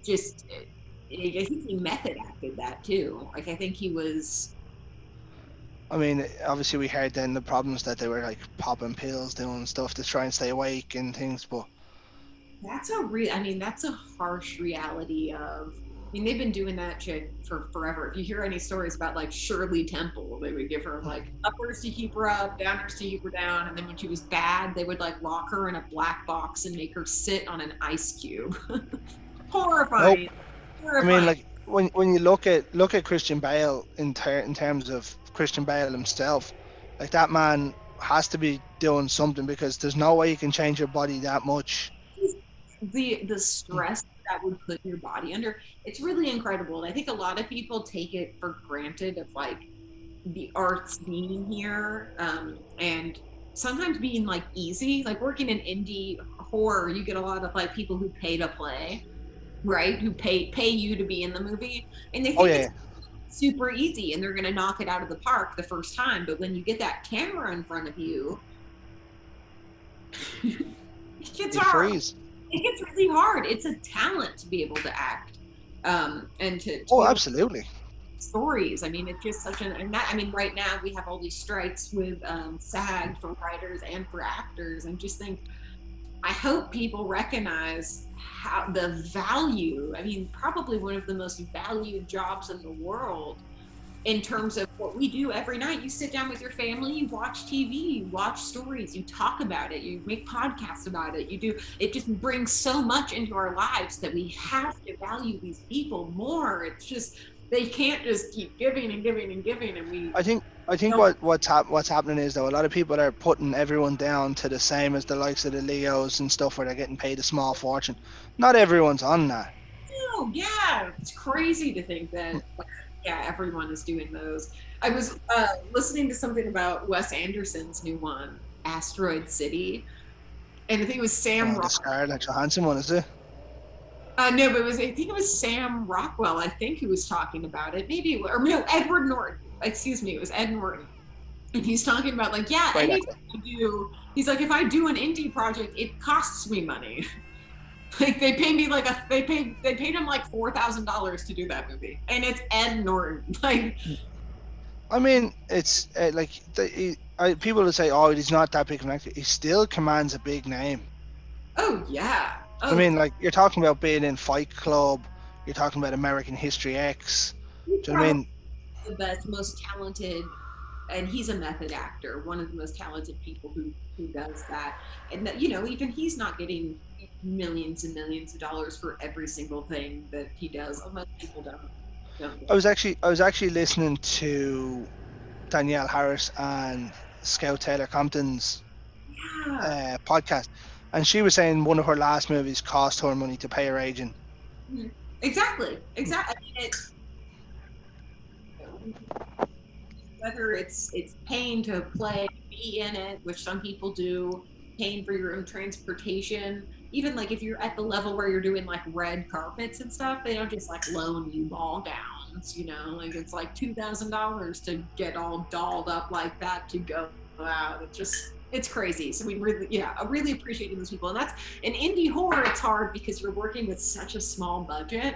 S2: just. I think he method acted that too. Like I think he was.
S1: I mean, obviously we heard then the problems that they were like popping pills, doing stuff to try and stay awake and things, but
S2: That's a real. I mean, that's a harsh reality of. I mean, they've been doing that shit for forever. If you hear any stories about like Shirley Temple, they would give her like uppers to keep her up, downers to keep her down, and then when she was bad, they would like lock her in a black box and make her sit on an ice cube. Horrifying.
S1: nope.
S2: Horrifying.
S1: I mean, like when you look at Christian Bale in terms of Christian Bale himself, like that man has to be doing something because there's no way you can change your body that much.
S2: The stress that would put your body under, it's really incredible. And I think a lot of people take it for granted of like the arts being here, and sometimes being like easy. Like working in indie horror, you get a lot of like people who pay to play, right? Who pay you to be in the movie, and they think
S1: Oh yeah,
S2: it's super easy and they're gonna knock it out of the park the first time. But when you get that camera in front of you, it gets
S1: you
S2: hard.
S1: freeze.
S2: It gets really hard. It's a talent to be able to act, and to
S1: Oh,
S2: be able to
S1: absolutely.
S2: stories. I mean, it's just such an, and that, I mean, right now we have all these strikes with SAG for writers and for actors, and just think, I hope people recognize how the value. I mean, probably one of the most valued jobs in the world, in terms of what we do every night. You sit down with your family, you watch TV, you watch stories, you talk about it, you make podcasts about it. It just brings so much into our lives that we have to value these people more. It's just, they can't just keep giving and giving and giving, and we
S1: I think
S2: don't.
S1: what's happening is, though, a lot of people are putting everyone down to the same as the likes of the Leos and stuff, where they're getting paid a small fortune. Not everyone's on that.
S2: Oh yeah, it's crazy to think that, like, yeah, everyone is doing those. I was listening to something about Wes Anderson's new one, Asteroid City, and I think it was Sam
S1: Oh, the
S2: Rock.
S1: Scarlett Johansson one, is it?
S2: No, but I think it was Sam Rockwell. I think who was talking about it. Maybe or no, Edward Norton. Excuse me, it was Ed Norton, and he's talking about, like, yeah,
S1: Great
S2: anything
S1: actor.
S2: I do. He's like, if I do an indie project, it costs me money. Like, they pay me like they paid him like $4,000 to do that movie, and it's Ed Norton. Like,
S1: I mean, it's like people would say, "Oh, he's not that big of an actor." He still commands a big name.
S2: oh yeah,
S1: I
S2: oh,
S1: mean, like, you're talking about being in Fight Club. You're talking about American History X.
S2: he's
S1: Do you know what I
S2: probably
S1: mean?
S2: the best, most talented, and he's a method actor, one of the most talented people who does that. And that, even he's not getting millions and millions of dollars for every single thing that he does. Most people don't
S1: I
S2: get
S1: was actually listening to Danielle Harris and Scout Taylor Compton's
S2: yeah.
S1: podcast, and she was saying one of her last movies cost her money to pay her agent.
S2: Mhm. Exactly. I mean, whether it's paying to play, be in it, which some people do, paying for your own transportation. Even like if you're at the level where you're doing like red carpets and stuff, they don't just like loan you ball gowns, like it's like $2,000 to get all dolled up like that to go out. It's crazy. So we really, yeah, I really appreciate those people. And that's in indie horror. It's hard because you're working with such a small budget,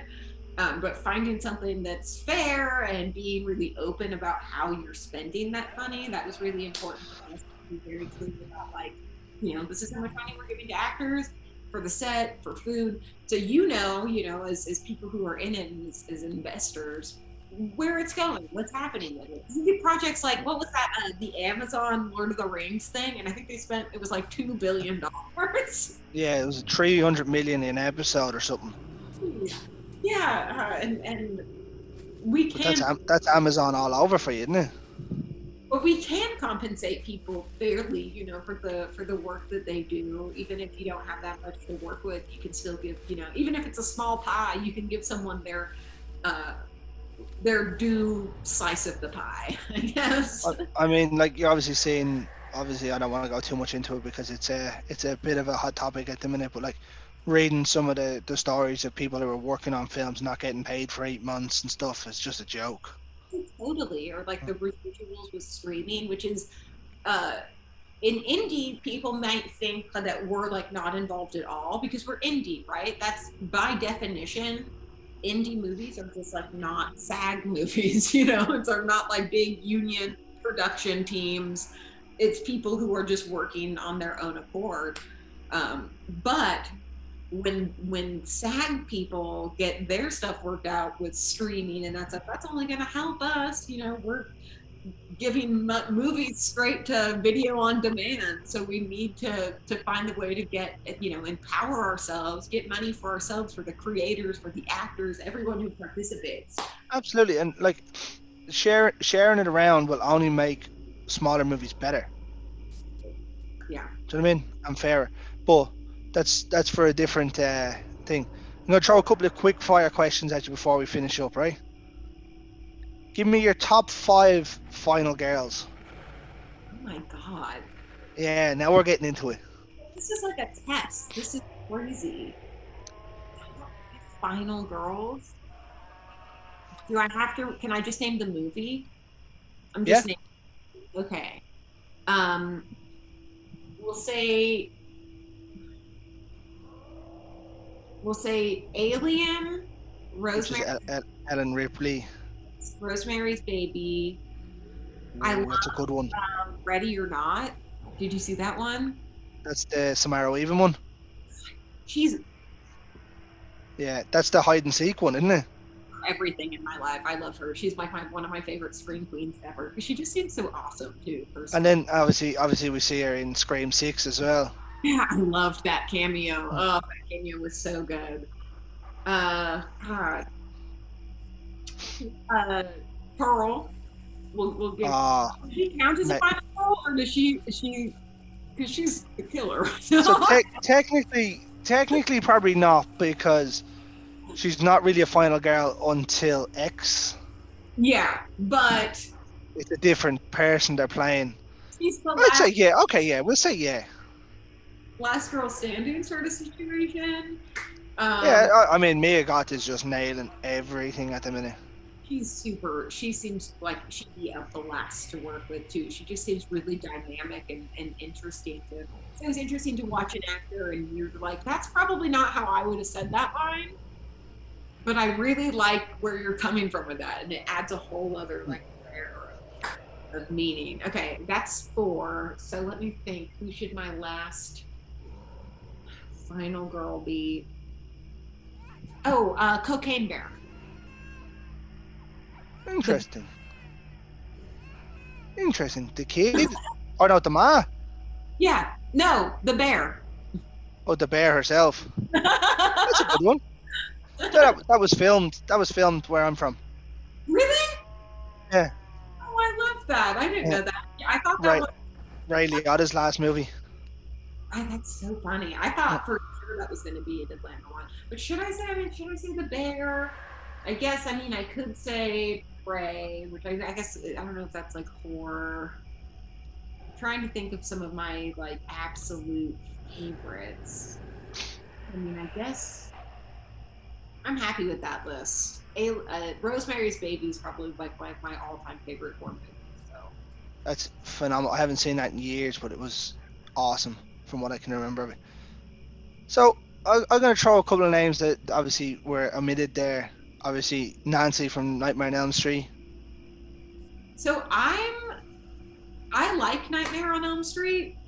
S2: but finding something that's fair and being really open about how you're spending that money, that was really important for us to be very clear about, like, this is how much money we're giving to actors for the set, for food. So, as people who are in it and as investors, where it's going, what's happening with it. You get projects like, what was that, the Amazon Lord of the Rings thing? And I think it was like $2 billion.
S1: Yeah, it was 300 million an episode or something.
S2: Yeah, and we
S1: But
S2: can,
S1: that's Amazon all over for you, isn't it?
S2: but we can compensate people fairly, for the work that they do. Even if you don't have that much to work with, you can still give, even if it's a small pie, you can give someone their due slice of the pie, I guess.
S1: I mean, like, you're obviously seeing. Obviously, I don't want to go too much into it because it's a bit of a hot topic at the minute. But, like, reading some of the stories of people who are working on films not getting paid for 8 months and stuff, it's just a joke.
S2: Totally. Or like the residuals with streaming, which is, uh, in indie, people might think that we're like not involved at all because we're indie, right? That's by definition. Indie movies are just like not SAG movies, It's are not like big union production teams. It's people who are just working on their own accord. But when SAG people get their stuff worked out with streaming and that stuff, that's only going to help us. We're giving movies straight to video on demand, so we need to find a way to get, empower ourselves, get money for ourselves, for the creators, for the actors, everyone who participates.
S1: Absolutely, and, like, sharing it around will only make smaller movies better.
S2: Yeah.
S1: Do you know what I mean? And fairer. But that's for a different thing. I'm gonna throw a couple of quick fire questions at you before we finish up, right? Give me your top 5 final girls.
S2: Oh my god,
S1: Yeah, now we're getting into it.
S2: this is like a test. This is crazy. Final girls. Do I have to? Can I just name the movie? I'm
S1: Yeah,
S2: just naming. Okay. Um, we'll say Alien,
S1: which is
S2: Rosemary,
S1: Ellen Ripley.
S2: Rosemary's Baby. I
S1: Ooh,
S2: love
S1: that's a good one.
S2: Ready or Not. Did you see that one?
S1: That's the Samara Weaving one.
S2: She's
S1: Yeah, that's the hide and seek one, isn't it?
S2: everything in my life. I love her. She's like one of my favorite scream queens ever because she just seems so awesome too.
S1: And
S2: Personally,
S1: then obviously we see her in Scream 6 as well.
S2: yeah, I loved that cameo. Oh, that cameo was so good. God, uh, Pearl. We'll give.
S1: Ah,
S2: Does she count as a
S1: uh,
S2: final girl, or does she? Is she? Because she's the killer.
S1: so technically probably not, because she's not really a final girl until X.
S2: Yeah, but
S1: It's a different person they're playing.
S2: she's the
S1: I'd say yeah. Okay, yeah, we'll say yeah.
S2: last girl standing sort of situation.
S1: Yeah,
S2: Um,
S1: I mean Mia Goth is just nailing everything at the minute.
S2: she's super. She seems like she'd be a blast to work with too. She just seems really dynamic and interesting to. So it was interesting to watch an actor and you're like, that's probably not how I would have said that line. But I really like where you're coming from with that, and it adds a whole other like layer of meaning. Okay, that's 4. So let me think. Who should my last final girl be? Oh, Cocaine Bear.
S1: Interesting. Interesting. The kid, or no, the ma,
S2: Yeah, no, the bear.
S1: or the bear herself. That's a good one. That was filmed. That was filmed where I'm from.
S2: Really?
S1: Yeah,
S2: Oh, I love that. I didn't
S1: yeah.
S2: know that. I thought that
S1: Right,
S2: was.
S1: Ray Liotta's last movie.
S2: That's so funny. I
S1: Yeah.
S2: thought for sure that was going to be an Atlanta one. But should I say? I mean, should I say the bear? I guess. I mean, I could say Prey, which I guess I don't know if that's like horror. I'm trying to think of some of my like absolute favorites. I mean, I guess I'm happy with that list. Rosemary's Baby is probably like my all-time favorite horror movie. So
S1: That's phenomenal. I haven't seen that in years, but it was awesome from what I can remember of it. So I'm going to throw a couple of names that obviously were omitted there. Obviously, Nancy from Nightmare on Elm Street.
S2: So I like Nightmare on Elm Street.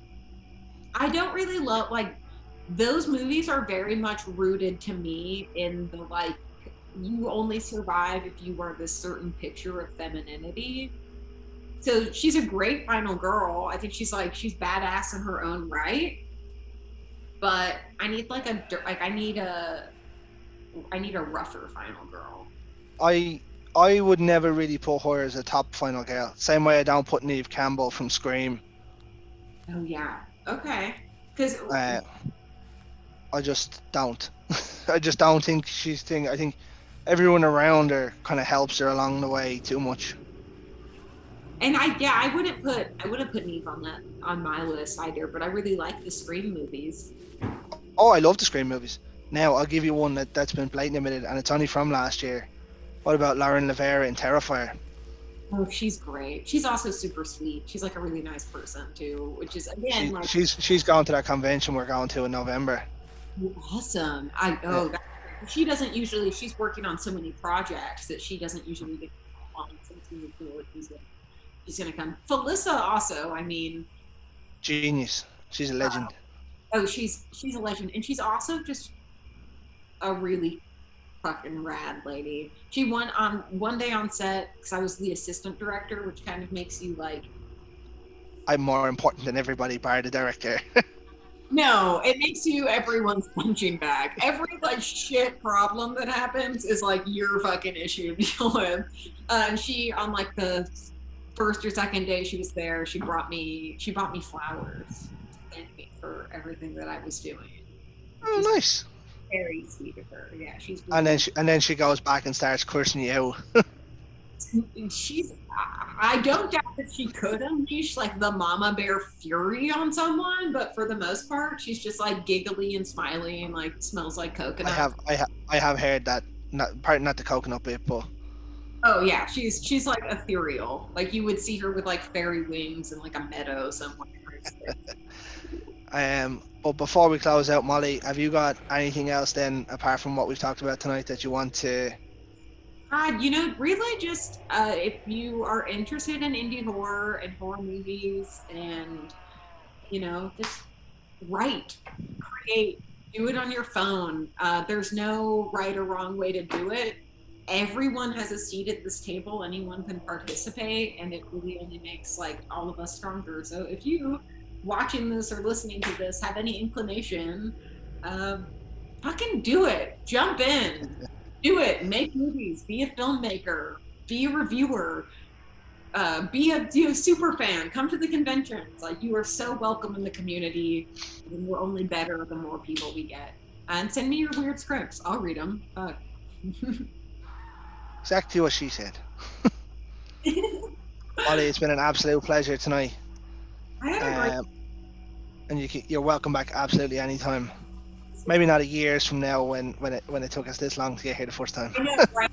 S2: I don't really love like those movies are very much rooted to me in the like you only survive if you wear this certain picture of femininity. So she's a great final girl. I think she's badass in her own right. But I need I need a rougher final girl.
S1: I I would never really put her as a top final girl. Same way I don't put Neve Campbell from Scream.
S2: Oh yeah. Okay. Because
S1: Uh, I just don't. I just don't think she's thing. I think everyone around her kind of helps her along the way too much.
S2: and I wouldn't put Neve on that on my list either. But I really like the Scream movies.
S1: Oh, I love the Scream movies. Now I'll give you one that's been blatantly omitted, and it's only from last year. What about Lauren Lavera in Terrifier?
S2: Oh, she's great. She's also super sweet. She's like a really nice person too, which is again like
S1: She's going to that convention we're going to in November.
S2: awesome. I
S1: Yeah.
S2: oh, she doesn't usually. She's working on so many projects that she doesn't usually get on. So it's really cool if she's gonna come. Felissa also. I mean,
S1: Genius. She's a legend.
S2: oh, she's a legend, and she's also just a really fucking rad lady. She won on one day on set because I was the assistant director, which kind of makes you like.
S1: I'm more important than everybody, bar the director.
S2: No, it makes you everyone's punching bag. Every like shit problem that happens is like your fucking issue to deal with. And she on like the first or second day she was there, she bought me flowers to thank me for everything that I was doing.
S1: Oh,
S2: She's
S1: nice.
S2: very sweet of her. Yeah, she's
S1: And
S2: really,
S1: then she goes back and starts cursing you out.
S2: she's I don't doubt that she could unleash like the mama bear fury on someone, but for the most part, she's just like giggly and smiley and like smells like coconut.
S1: I have heard that. Not the coconut bit, but
S2: Oh yeah, she's like ethereal. Like you would see her with like fairy wings in like a meadow somewhere.
S1: but before we close out, Molly, have you got anything else then apart from what we've talked about tonight that you want to?
S2: You know, really just if you are interested in indie horror and horror movies and you know, just write, create, do it on your phone. There's no right or wrong way to do it. everyone has a seat at this table. Anyone can participate, and it really only makes like all of us stronger. So if you watching this or listening to this have any inclination, fucking do it. Jump in. Do it. Make movies. Be a filmmaker. Be a reviewer. Be a super fan. Come to the conventions. Like, you are so welcome in the community. And we're only better the more people we get. And send me your weird scripts. I'll read them.
S1: Exactly what she said. Molly, it's been an absolute pleasure tonight.
S2: I had a great.
S1: And you're welcome back absolutely anytime. Maybe not a years from now when it took us this long to get here the first time.
S2: I know, right?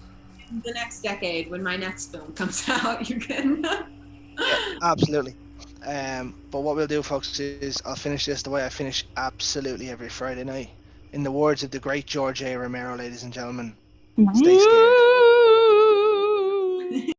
S2: In the next decade, when my next film comes out, you can.
S1: Yeah, absolutely. But what we'll do, folks, is I'll finish this the way I finish absolutely every Friday night. In the words of the great George A. Romero, ladies and gentlemen, stay scared.